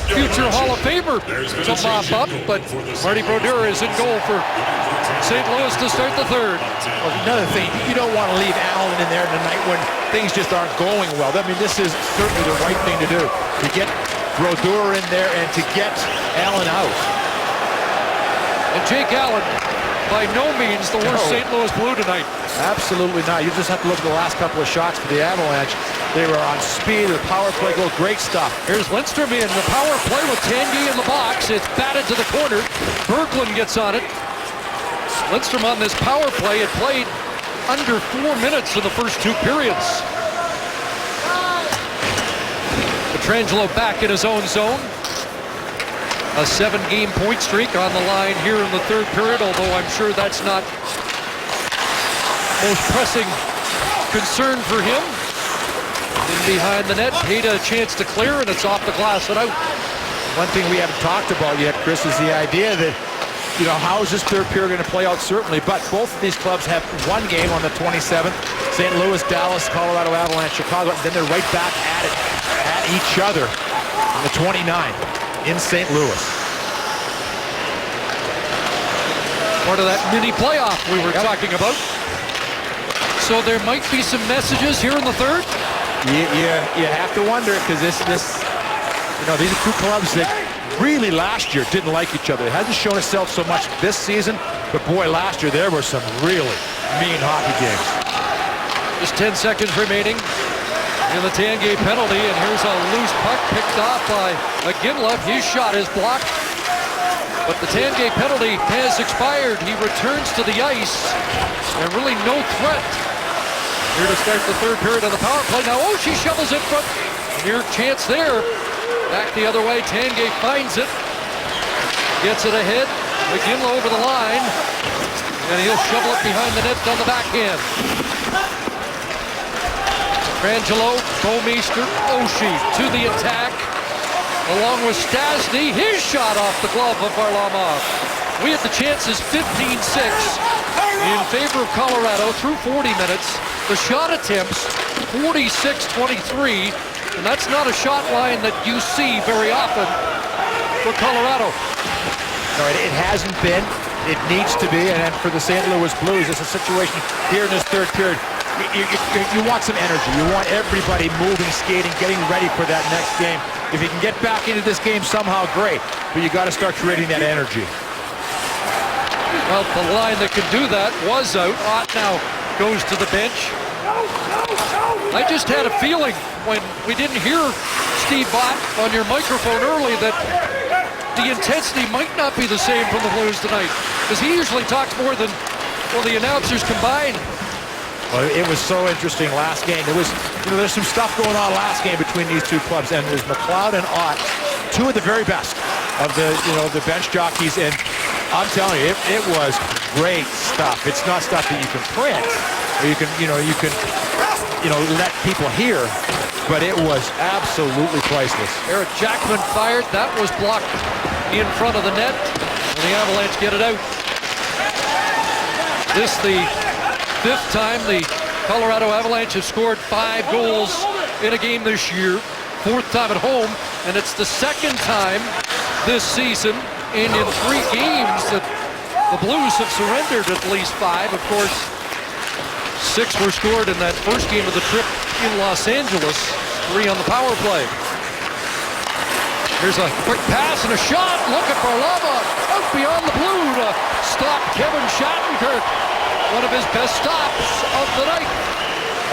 future Hall of Famer to mop up, but Marty Brodeur is in goal for St. Louis to start the third. Well, another thing, you don't want to leave Allen in there tonight when things just aren't going well. I mean, this is certainly the right thing to do, to get Brodeur in there and to get Allen out. And Jake Allen by no means the worst St. Louis Blue tonight. Absolutely not. You just have to look at the last couple of shots for the Avalanche. They were on speed, the power play goal, great stuff. Here's Lindstrom in the power play with Tanguy in the box. It's batted to the corner. Berglund gets on it. Lindstrom on this power play had played under 4 minutes in the first 2 periods. Pietrangelo back in his own zone. A 7-game point streak on the line here in the 3rd period, although I'm sure that's not most pressing concern for him. In behind the net, Heda a chance to clear, and it's off the glass and out. One thing we haven't talked about yet, Chris, is the idea that, how is this 3rd period going to play out? Certainly, but both of these clubs have one game on the 27th. St. Louis, Dallas, Colorado Avalanche, Chicago, and then they're right back at it, at each other on the 29th in St. Louis. Part of that mini playoff we were talking about. So there might be some messages here in the 3rd. You have to wonder, because these are 2 clubs that really last year didn't like each other. It hasn't shown itself so much this season, but boy, last year there were some really mean hockey games. Just 10 seconds remaining in the Tanguay penalty, and here's a loose puck picked off by McGinley. His shot is blocked, but the Tanguay penalty has expired. He returns to the ice, and really no threat here to start the 3rd period of the power play. Now Oshie shovels in front. Near chance there. Back the other way. Tanguay finds it. Gets it ahead. McGinley over the line. And he'll shovel it behind the net on the backhand. Pietrangelo, Bouwmeester, Oshie to the attack. Along with Stastny. His shot off the glove of Varlamov. We had the chances 15-6 in favor of Colorado through 40 minutes. The shot attempts 46-23, and that's not a shot line that you see very often for Colorado. No, it hasn't been. It needs to be, and for the St. Louis Blues, it's a situation here in this 3rd period. You want some energy. You want everybody moving, skating, getting ready for that next game. If you can get back into this game somehow, great, but you got to start creating that energy. Well, the line that could do that was out. Ott now goes to the bench. I just had a feeling when we didn't hear Steve Ott on your microphone early that the intensity might not be the same from the Blues tonight, because he usually talks more than, well, the announcers combined. Well, it was so interesting last game. There was, there's some stuff going on last game between these 2 clubs, and there's McLeod and Ott, 2 of the very best of the, the bench jockeys, and I'm telling you, it was great stuff. It's not stuff that you can print, or you can let people hear, but it was absolutely priceless. Eric Jackman fired. That was blocked in front of the net, and the Avalanche get it out. This the 5th time the Colorado Avalanche have scored 5 goals in a game this year. 4th time at home, and it's the 2nd time this season, and in 3 games that the Blues have surrendered at least 5. Of course, 6 were scored in that first game of the trip in Los Angeles, 3 on the power play. Here's a quick pass and a shot. Look at Varlamov out beyond the blue to stop Kevin Shattenkirk. One of his best stops of the night.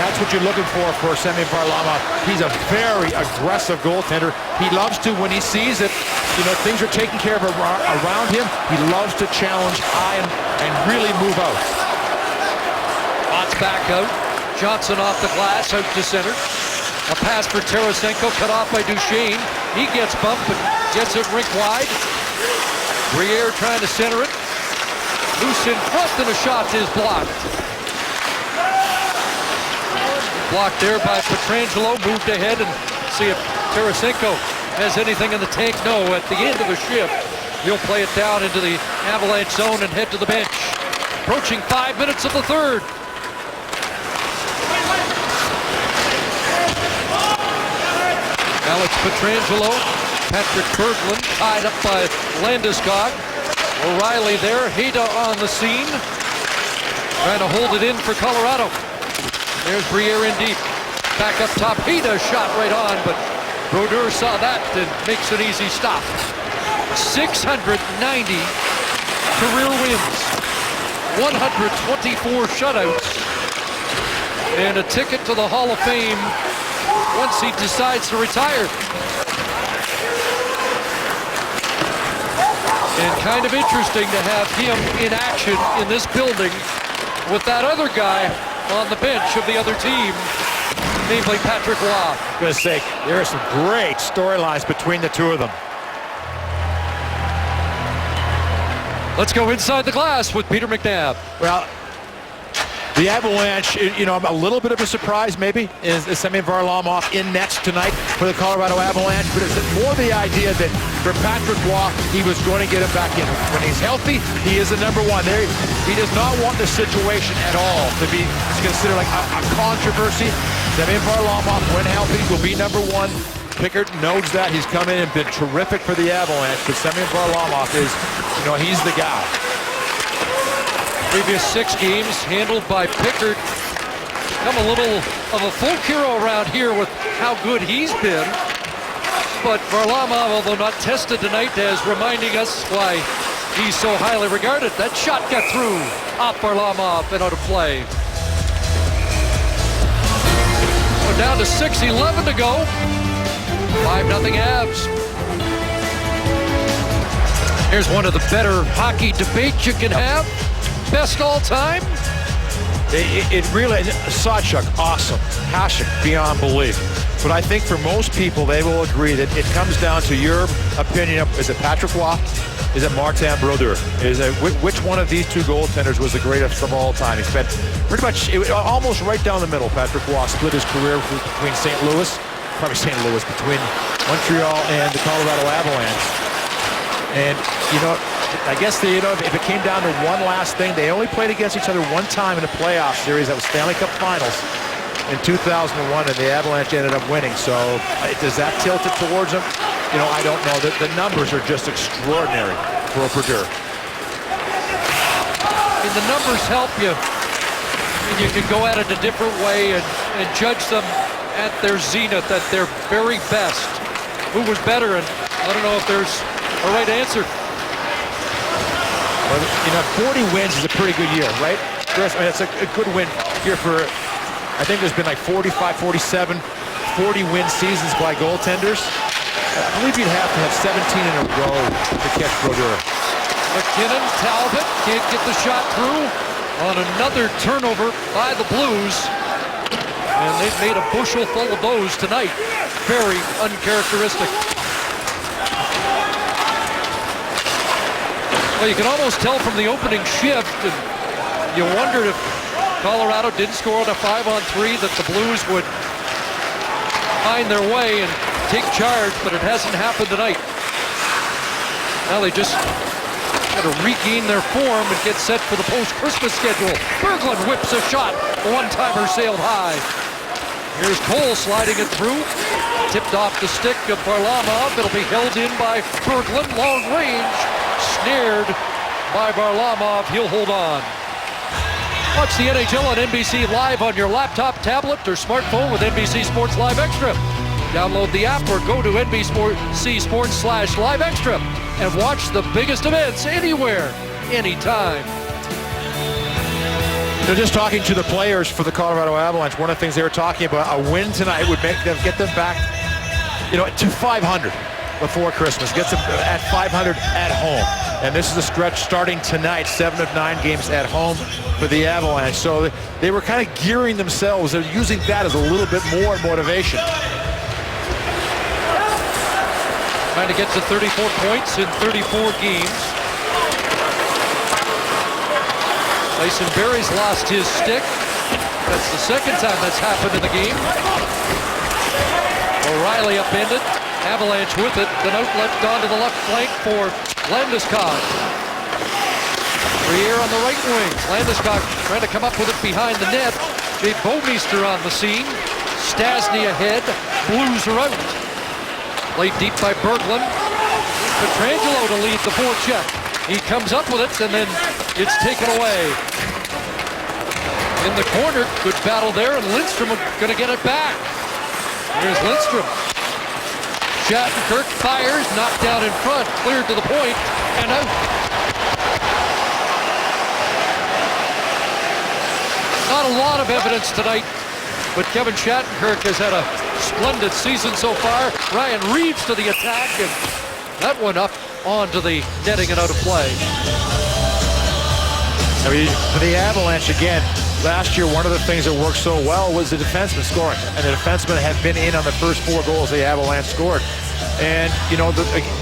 That's what you're looking for Semyon Varlamov. He's a very aggressive goaltender. He loves to, when he sees it, things are taken care of around him, he loves to challenge high and really move out. Ott's back out. Johnson off the glass, out to center. A pass for Tarasenko, cut off by Duchesne. He gets bumped, but gets it rink wide. Briere trying to center it. Loose in front, and a shot is blocked. Blocked there by Pietrangelo. Moved ahead and see if Tarasenko has anything in the tank. No, at the end of the shift, he'll play it down into the Avalanche zone and head to the bench. Approaching 5 minutes of the 3rd. Alex Pietrangelo, Patrick Berglund tied up by Landeskog. O'Reilly there, Heda on the scene. Trying to hold it in for Colorado. There's Briere in deep. Back up top, Heda shot right on, but Brodeur saw that and makes an easy stop. 690 career wins 124 shutouts, and a ticket to the Hall of Fame once he decides to retire. And kind of interesting to have him in action in this building with that other guy on the bench of the other team, namely Patrick Roy. For goodness sake, there are some great storylines between the two of them. Let's go inside the glass with Peter McNabb. Well, the Avalanche, you know, a little bit of a surprise maybe is Semyon Varlamov in nets tonight for the Colorado Avalanche, but it's more the idea that for Patrick Roy, he was going to get him back in. When he's healthy, he is the number one. There, he does not want the situation at all to be considered like a controversy. Semyon Varlamov, when healthy, will be number one. Pickard knows that. He's come in and been terrific for the Avalanche, but Semyon Varlamov is, you know, he's the guy. Previous 6 games handled by Pickard. Become a little of a folk hero around here with how good he's been. But Varlamov, although not tested tonight, is reminding us why he's so highly regarded. That shot got through off Varlamov and out of play. We're down to 6:11 to go. 5-0 Avs. Here's one of the better hockey debates you can have. Best all time? It really, Sawchuk, awesome. Hasek, beyond belief. But I think for most people, they will agree that it comes down to your opinion of, is it Patrick Roy? Is it Martin Brodeur? Is it, which one of these two goaltenders was the greatest of all time? He spent pretty much, almost right down the middle. Patrick Roy split his career between between Montreal and the Colorado Avalanche. And, you know, I guess if it came down to one last thing, they only played against each other one time in a playoff series. That was Stanley Cup Finals in 2001, and the Avalanche ended up winning. So does that tilt it towards them? You know, I don't know. The numbers are just extraordinary for Brodeur. And the numbers help you. And you can go at it a different way and judge them at their zenith, at their very best. Who was better? And I don't know if there's a right answer. Well, you know, 40 wins is a pretty good year, right? Chris, I mean, it's a good win here for, I think there's been like 45, 47, 40-win seasons by goaltenders. I believe you'd have to have 17 in a row to catch Brodeur. McKinnon, Talbot can't get the shot through on another turnover by the Blues. And they've made a bushel full of those tonight. Very uncharacteristic. Well, you can almost tell from the opening shift, and you wondered if Colorado didn't score on a 5-on-3 that the Blues would find their way and take charge, but it hasn't happened tonight. Now they just got to regain their form and get set for the post-Christmas schedule. Berglund whips a shot. The one-timer sailed high. Here's Cole sliding it through. Tipped off the stick of Varlamov. It'll be held in by Berglund. Long range. Snared by Varlamov. He'll hold on. Watch the NHL on NBC Live on your laptop, tablet, or smartphone with NBC Sports Live Extra. Download the app or go to NBC Sports/Live Extra and watch the biggest events anywhere, anytime. They're just talking to the players for the Colorado Avalanche. One of the things they were talking about, a win tonight would make them, get them back, you know, to 500 before Christmas. Gets them at 500 at home. And this is a stretch starting tonight, 7 of 9 games at home for the Avalanche. So they were kind of gearing themselves. They're using that as a little bit more motivation. Trying to get to 34 points in 34 games. Tyson Barrie's lost his stick. That's the second time that's happened in the game. O'Reilly upended. Avalanche with it. Then outlet onto the left flank for Landeskog. Briere on the right wing. Landeskog trying to come up with it behind the net. Jake Bouwmeester on the scene. Stastny ahead. Blues are out. Played deep by Berglund. Pietrangelo to lead the forecheck. He comes up with it, and then it's taken away. In the corner, good battle there, and Lindstrom going to get it back. Here's Lindstrom. Shattenkirk fires, knocked down in front, cleared to the point, and out. Not a lot of evidence tonight, but Kevin Shattenkirk has had a splendid season so far. Ryan Reeves to the attack, and that one up onto the netting and out of play. I mean, for the Avalanche, again, last year, one of the things that worked so well was the defenseman scoring. And the defensemen have been in on the first 4 goals the Avalanche scored. And, you know,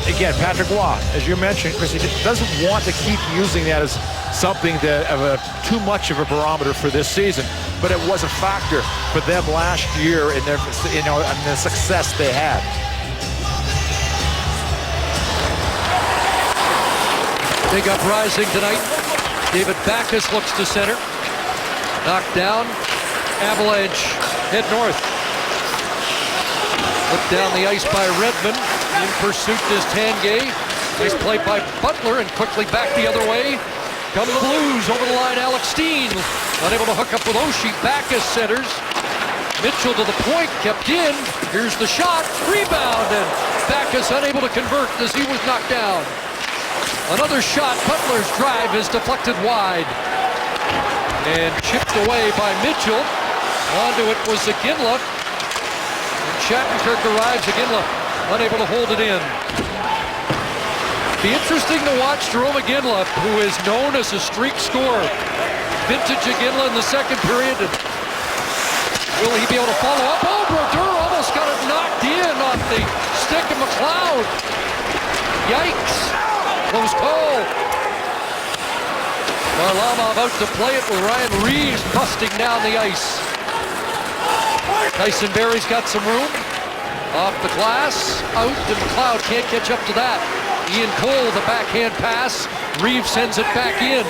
again, Patrick Roy, as you mentioned, Chris, he doesn't want to keep using that as something too much of a barometer for this season. But it was a factor for them last year in their, and the success they had. Big uprising tonight. David Backes looks to center. Knocked down. Avalanche head north. Put down the ice by Redmond. In pursuit is Tanguay. Nice play by Butler and quickly back the other way. Come the Blues over the line. Alex Steen unable to hook up with Oshie. Backes centers. Mitchell to the point, kept in. Here's the shot. Rebound, and Backes unable to convert as he was knocked down. Another shot. Butler's drive is deflected wide and chipped away by Mitchell. Onto it was Iginla. And Shattenkirk arrives. Iginla unable to hold it in. Be interesting to watch Jarome Iginla, who is known as a streak scorer. Vintage Iginla in the second period. And will he be able to follow up? Oh, Brodeur almost got it knocked in off the stick of McLeod. Yikes. Close call. Varlamov out to play it with Ryan Reeves busting down the ice. Tyson Barrie's got some room. Off the glass. Out, and McLeod can't catch up to that. Ian Cole with a backhand pass. Reeves sends it back in.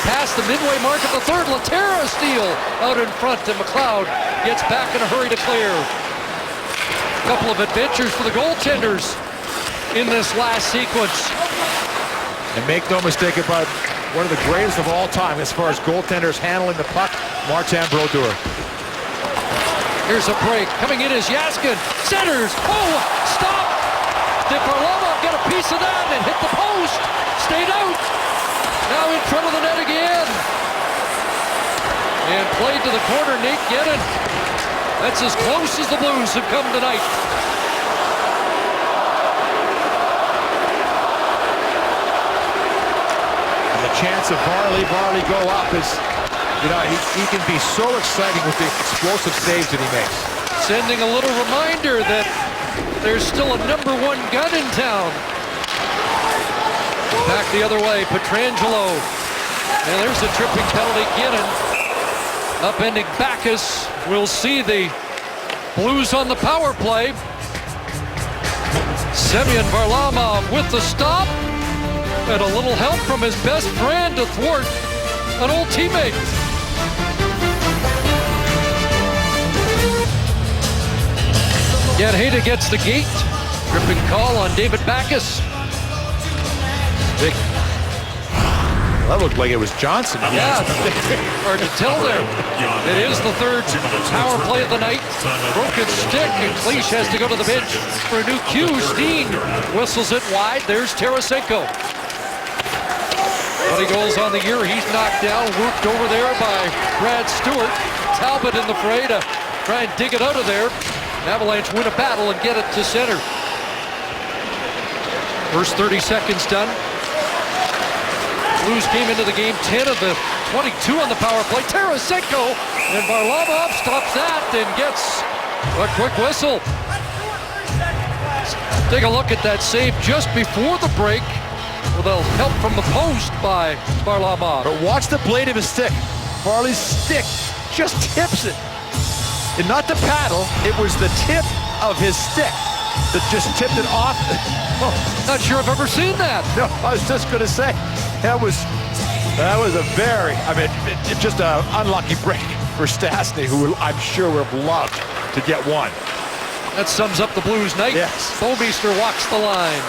Past the midway mark of the third. Laterra steal out in front, and McLeod gets back in a hurry to clear. A couple of adventures for the goaltenders in this last sequence. And make no mistake about one of the greatest of all time as far as goaltenders handling the puck, Martin Brodeur. Here's a break. Coming in is Jaskin. Centers. Oh, stop. Did Varlamov get a piece of that and hit the post? Stayed out. Now in front of the net again. And played to the corner, Nate Gedden. That's as close as the Blues have come tonight. Chance of Varley go up is, you know, he can be so exciting with the explosive saves that he makes. Sending a little reminder that there's still a number 1 gun in town. Back the other way, Pietrangelo. And there's a tripping penalty. Ginnon upending Backes. We'll see the Blues on the power play. Semyon Varlamov with the stop. And a little help from his best friend to thwart an old teammate. Gedheda gets the gate. Tripping call on David Backes. That looked like it was Johnson. Yeah, hard to tell there. It is the third power play of the night. Broken stick, and Cleach has to go to the bench for a new cue. Steen whistles it wide. There's Tarasenko. 20 goals on the year. He's knocked down, worked over there by Brad Stewart. Talbot in the fray to try and dig it out of there. Avalanche win a battle and get it to center. First 30 seconds done. Blues came into the game 10 of the 22 on the power play. Tarasenko, and Varlamov stops that and gets a quick whistle. Take a look at that save just before the break with a help from the post by Varlamov. But watch the blade of his stick. Varley's stick just tips it. And not the paddle, it was the tip of his stick that just tipped it off. Not sure I've ever seen that. No, I was just going to say, that was a very, just an unlucky break for Stastny, who I'm sure would have loved to get one. That sums up the Blues' night. Yes. Bouwmeester walks the line.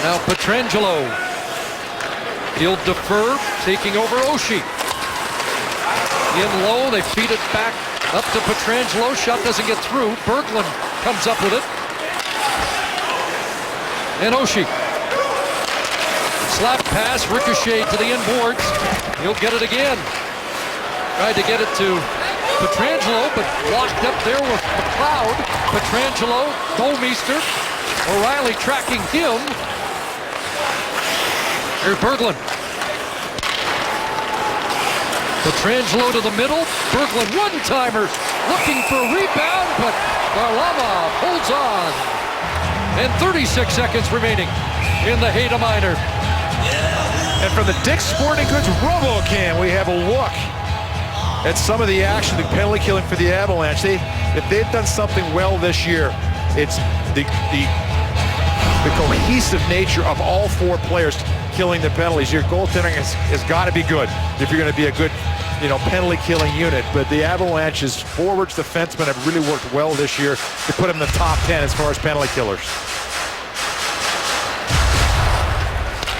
Now Pietrangelo. He'll defer, taking over Oshie. In low, they feed it back up to Pietrangelo. Shot doesn't get through. Berglund comes up with it. And Oshie. Slap pass, ricochet to the inboards. He'll get it again. Tried to get it to Pietrangelo, but blocked up there with McLeod. Pietrangelo, Bouwmeester, O'Reilly tracking him. Here's Berglund. Pietrangelo to the middle. Berglund one-timer, looking for a rebound, but Varlamov holds on. And 36 seconds remaining in the Haida Minor. And from the Dick's Sporting Goods RoboCam, we have a look at some of the action, the penalty killing for the Avalanche. If they've done something well this year, it's the cohesive nature of all four players killing the penalties. Your goaltending has got to be good if you're going to be a good, penalty killing unit. But the Avalanche's forwards, defensemen have really worked well this year to put them in the top 10 as far as penalty killers.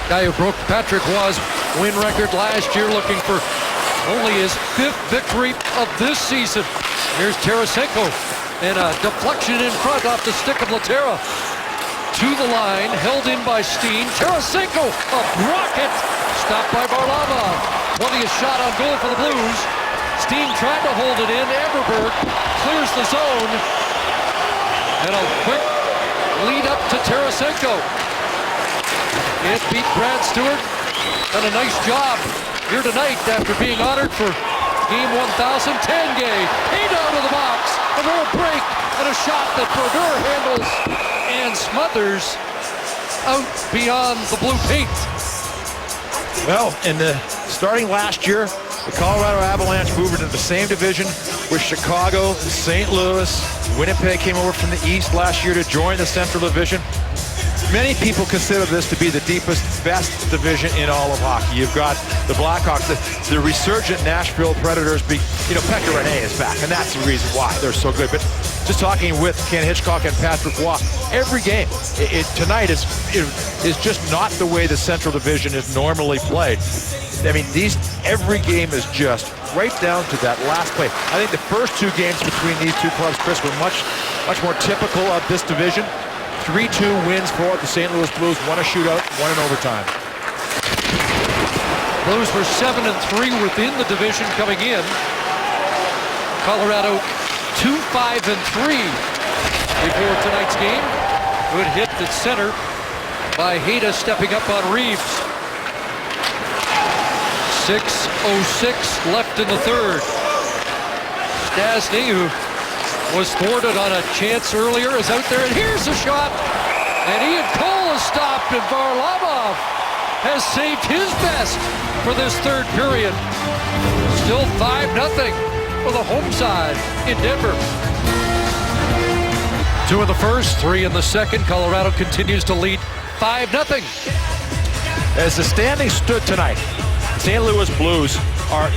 Guy who broke Patrick Waugh's win record last year, looking for only his 5th victory of this season. Here's Tarasenko, and a deflection in front off the stick of Laterra. To the line, held in by Steen. Tarasenko, a rocket, stopped by Varlamov. Plenty shot on goal for the Blues. Steen tried to hold it in. Everberg clears the zone. And a quick lead up to Tarasenko. It beat Brad Stewart. Done a nice job here tonight after being honored for game 1000. Tanguay, paid out of the box. A little break and a shot that Brodeur handles and smothers out beyond the blue paint. Well, starting last year, the Colorado Avalanche moved into the same division with Chicago, St. Louis. Winnipeg came over from the East last year to join the Central Division. Many people consider this to be the deepest, best division in all of hockey. You've got the Blackhawks, the resurgent Nashville Predators. Pekka Rinne is back, and that's the reason why they're so good. But just talking with Ken Hitchcock and Patrick Waugh, every game tonight is just not the way the Central Division is normally played. I mean, every game is just right down to that last play. I think the first two games between these two clubs, Chris, were much more typical of this division. 3-2 wins for the St. Louis Blues. One a shootout, one in overtime. Blues were 7-3 within the division coming in. Colorado 2-5-3 before tonight's game. Good hit at center by Haida, stepping up on Reeves. 6:06 left in the third. Stastny, who was thwarted on a chance earlier, is out there, and here's a shot. And Ian Cole is stopped, and Varlamov has saved his best for this third period. Still 5-0 for the home side in Denver. 2 in the first, 3 in the second. Colorado continues to lead 5-0. As the standings stood tonight, St. Louis Blues are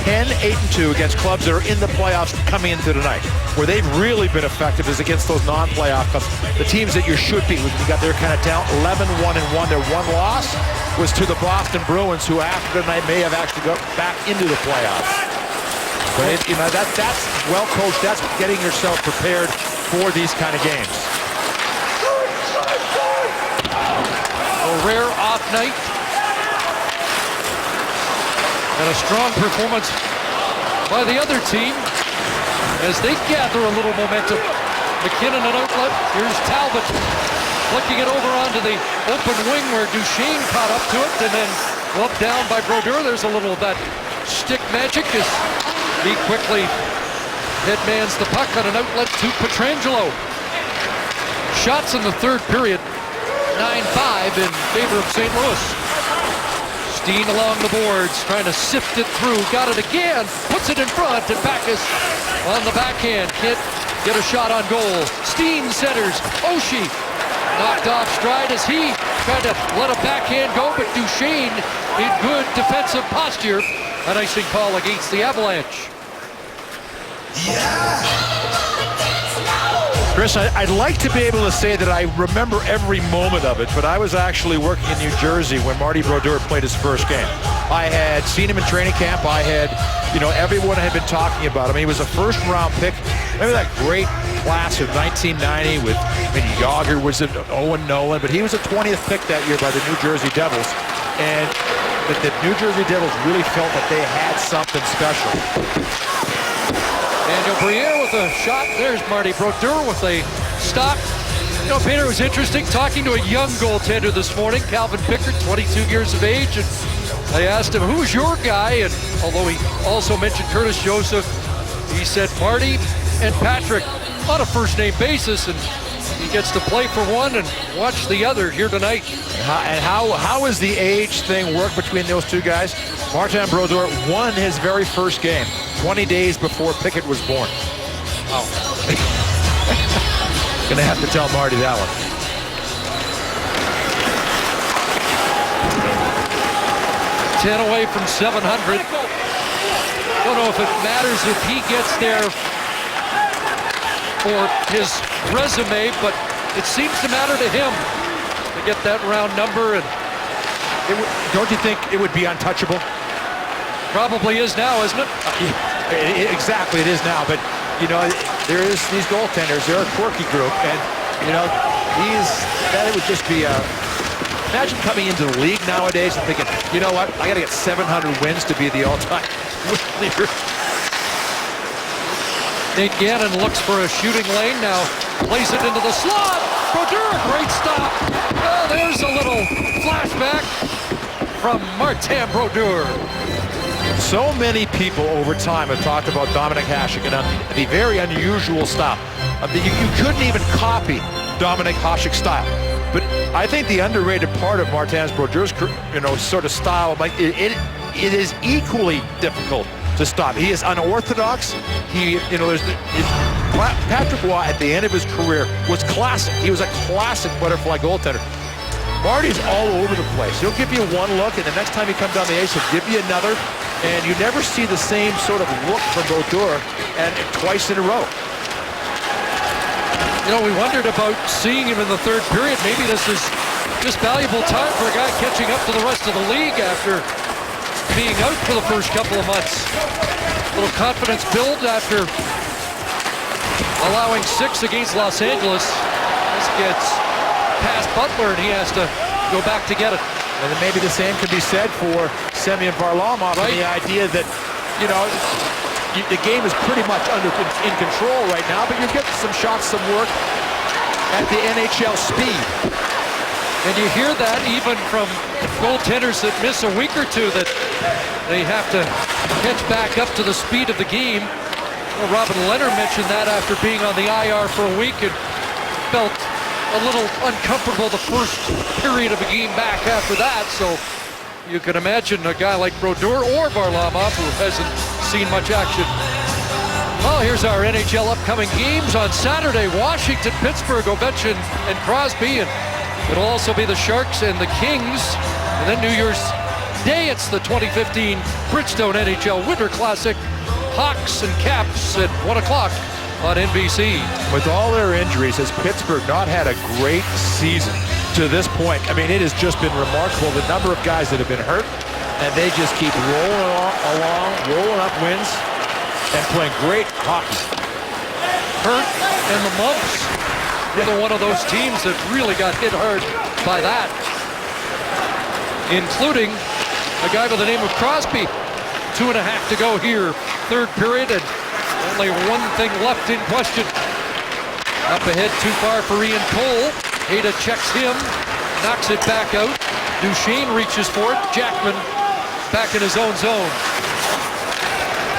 10-8-2 against clubs that are in the playoffs coming into tonight. Where they've really been effective is against those non-playoff clubs, the teams that you should beat. You got their kind of talent. 11-1-1. Their one loss was to the Boston Bruins, who after tonight may have actually got back into the playoffs. But that's well coached. That's getting yourself prepared for these kind of games. A rare off night. And a strong performance by the other team as they gather a little momentum. McKinnon an outlet. Here's Talbot flicking it over onto the open wing where Duchesne caught up to it and then gloved down by Brodeur. There's a little of that stick magic as he quickly headmans the puck on an outlet to Pietrangelo. Shots in the third period, 9-5 in favor of St. Louis. Steen along the boards, trying to sift it through. Got it again, puts it in front, and Backus on the backhand. Can't get a shot on goal. Steen centers. Oshie knocked off stride as he tried to let a backhand go, but Duchesne in good defensive posture. An icing call against the Avalanche. Chris, I'd like to be able to say that I remember every moment of it, but I was actually working in New Jersey when Marty Brodeur played his first game. I had seen him in training camp. I had, everyone had been talking about him. He was a first-round pick. Remember that great class of 1990 with Yager was Owen Nolan, but he was a 20th pick that year by the New Jersey Devils. And that the New Jersey Devils really felt that they had something special. Daniel Briere with a shot. There's Marty Brodeur with a stop. You know, Peter, it was interesting talking to a young goaltender this morning, Calvin Pickard, 22 years of age, and I asked him, who's your guy? And although he also mentioned Curtis Joseph, he said Marty and Patrick on a first-name basis, and he gets to play for one and watch the other here tonight. And how is the age thing work between those two guys? Martin Brodeur won his very first game 20 days before Pickett was born. Oh. Gonna have to tell Marty that one. $10 away from 700. Don't know if it matters if he gets there for his resume, but it seems to matter to him to get that round number. And don't you think it would be untouchable? Probably is now, isn't it? Exactly, it is now. But you know, there is these goaltenders. They're a quirky group, and you know, that would just be a. Imagine coming into the league nowadays and thinking, you know what, I got to get 700 wins to be the all-time leader. Nate Gannon looks for a shooting lane now, plays it into the slot. Brodeur, great stop. Oh, there's a little flashback from Martin Brodeur. So many people over time have talked about Dominik Hasek and the very unusual style. You couldn't even copy Dominik Hasek's style. But I think the underrated part of Martin Brodeur's, sort of style, like it is equally difficult to stop. He is unorthodox. Patrick Roy at the end of his career was classic. He was a classic butterfly goaltender. Marty's all over the place. He'll give you one look, and the next time he comes down the ice, he'll give you another, and you never see the same sort of look from Brodeur and twice in a row. You know, we wondered about seeing him in the third period. Maybe this is just valuable time for a guy catching up to the rest of the league after being out for the first couple of months. A little confidence build after allowing 6 against Los Angeles. This gets past Butler, and he has to go back to get it. And then maybe the same could be said for Semyon Varlamov, right? And the idea that, you know, the game is pretty much in control right now, but you're getting some shots, some work at the NHL speed. And you hear that even from goaltenders that miss a week or two, that they have to catch back up to the speed of the game. Well, Robin Leonard mentioned that after being on the IR for a week and felt a little uncomfortable the first period of a game back after that. So you can imagine a guy like Brodeur or Varlamov who hasn't seen much action. Well, here's our NHL upcoming games on Saturday. Washington, Pittsburgh, Ovechkin, and Crosby. And it'll also be the Sharks and the Kings. And then New Year's Day, it's the 2015 Bridgestone NHL Winter Classic. Hawks and Caps at 1 o'clock on NBC. With all their injuries, has Pittsburgh not had a great season to this point? I mean, it has just been remarkable, the number of guys that have been hurt, and they just keep rolling up wins, and playing great hockey. Hurt and the mumps. They're one of those teams that really got hit hard by that, including a guy by the name of Crosby. 2.5 to go here, third period, and only one thing left in question. Up ahead, too far for Ian Cole. Hayda checks him, knocks it back out. Duchesne reaches for it. Jackman back in his own zone.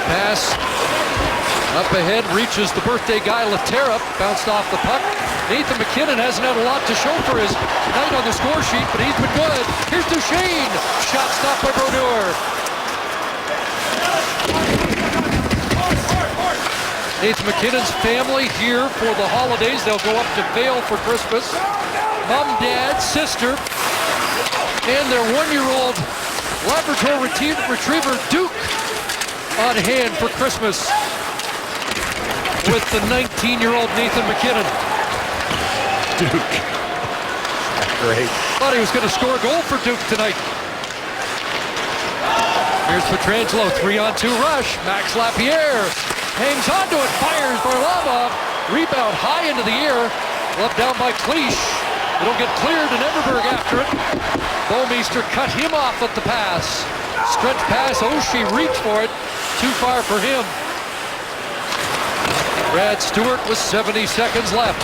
Pass up ahead, reaches the birthday guy Laterra, bounced off the puck. Nathan MacKinnon hasn't had a lot to show for his night on the score sheet, but he's been good. Here's Duchesne, shot stopped by Brodeur. Nathan MacKinnon's family here for the holidays. They'll go up to Vail for Christmas. Mom, dad, sister, and their 1-year-old Labrador Retriever Duke on hand for Christmas with the 19-year-old Nathan MacKinnon. Duke. Great. Thought he was going to score a goal for Duke tonight. Here's Pietrangelo, 3-on-2 rush. Max Lapierre hangs onto it, fires Varlamov. Rebound high into the air. Left down by Cleach. It'll get cleared and Everberg after it. Bouwmeester Burmeister cut him off at the pass. Stretch pass, Oshie reached for it. Too far for him. Brad Stewart with 70 seconds left.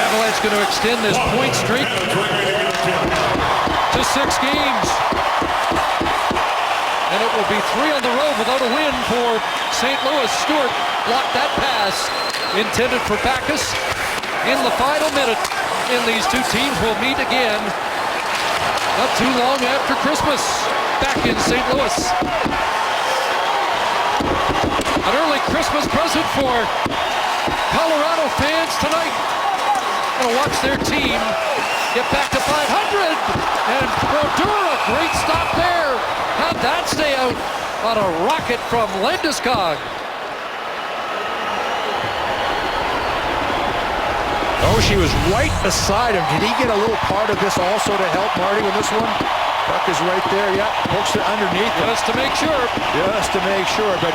Avalanche going to extend this point streak to 6 games. And it will be 3 on the road without a win for St. Louis. Stewart blocked that pass intended for Backes in the final minute. And these two teams will meet again not too long after Christmas back in St. Louis. An early Christmas present for Colorado fans tonight. Gonna watch their team get back to 500. And Brodeur, great stop there. How'd that stay out on a rocket from Landeskog? Oshie was right beside him. Did he get a little part of this also to help Marty with this one? Puck is right there. Yeah, pokes it underneath him. Just to make sure. Just to make sure, but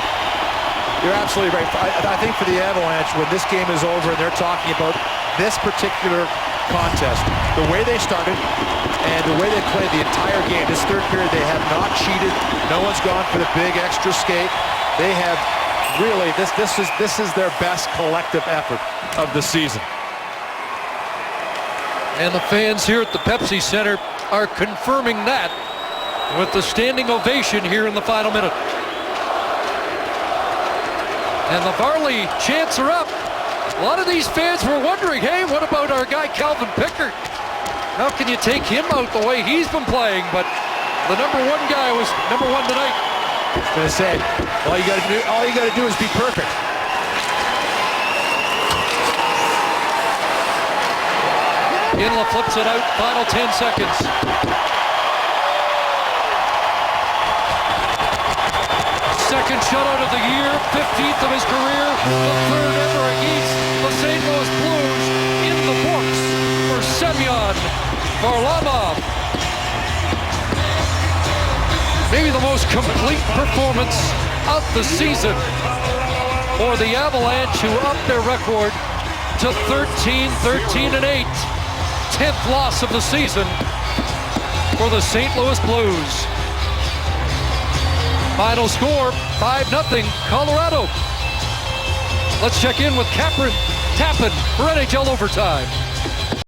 you're absolutely right. I think for the Avalanche, when this game is over and they're talking about this particular contest, the way they started and the way they played the entire game, this third period, they have not cheated. No one's gone for the big extra skate. They have really, this is their best collective effort of the season. And the fans here at the Pepsi Center are confirming that with the standing ovation here in the final minute. And the Varley chants are up. A lot of these fans were wondering, hey, what about our guy Calvin Pickard? How can you take him out the way he's been playing? But the number 1 guy was number 1 tonight. I was going to say, all you got to do is be perfect. Inla flips it out, final 10 seconds. Second shutout of the year, 15th of his career, the 3rd ever against the St. Louis Blues in the books for Semyon Varlamov. Maybe the most complete performance of the season for the Avalanche, who upped their record to 13-13-8. 10th loss of the season for the St. Louis Blues. Final score, 5-0 Colorado. Let's check in with Capron Tappan for NHL Overtime.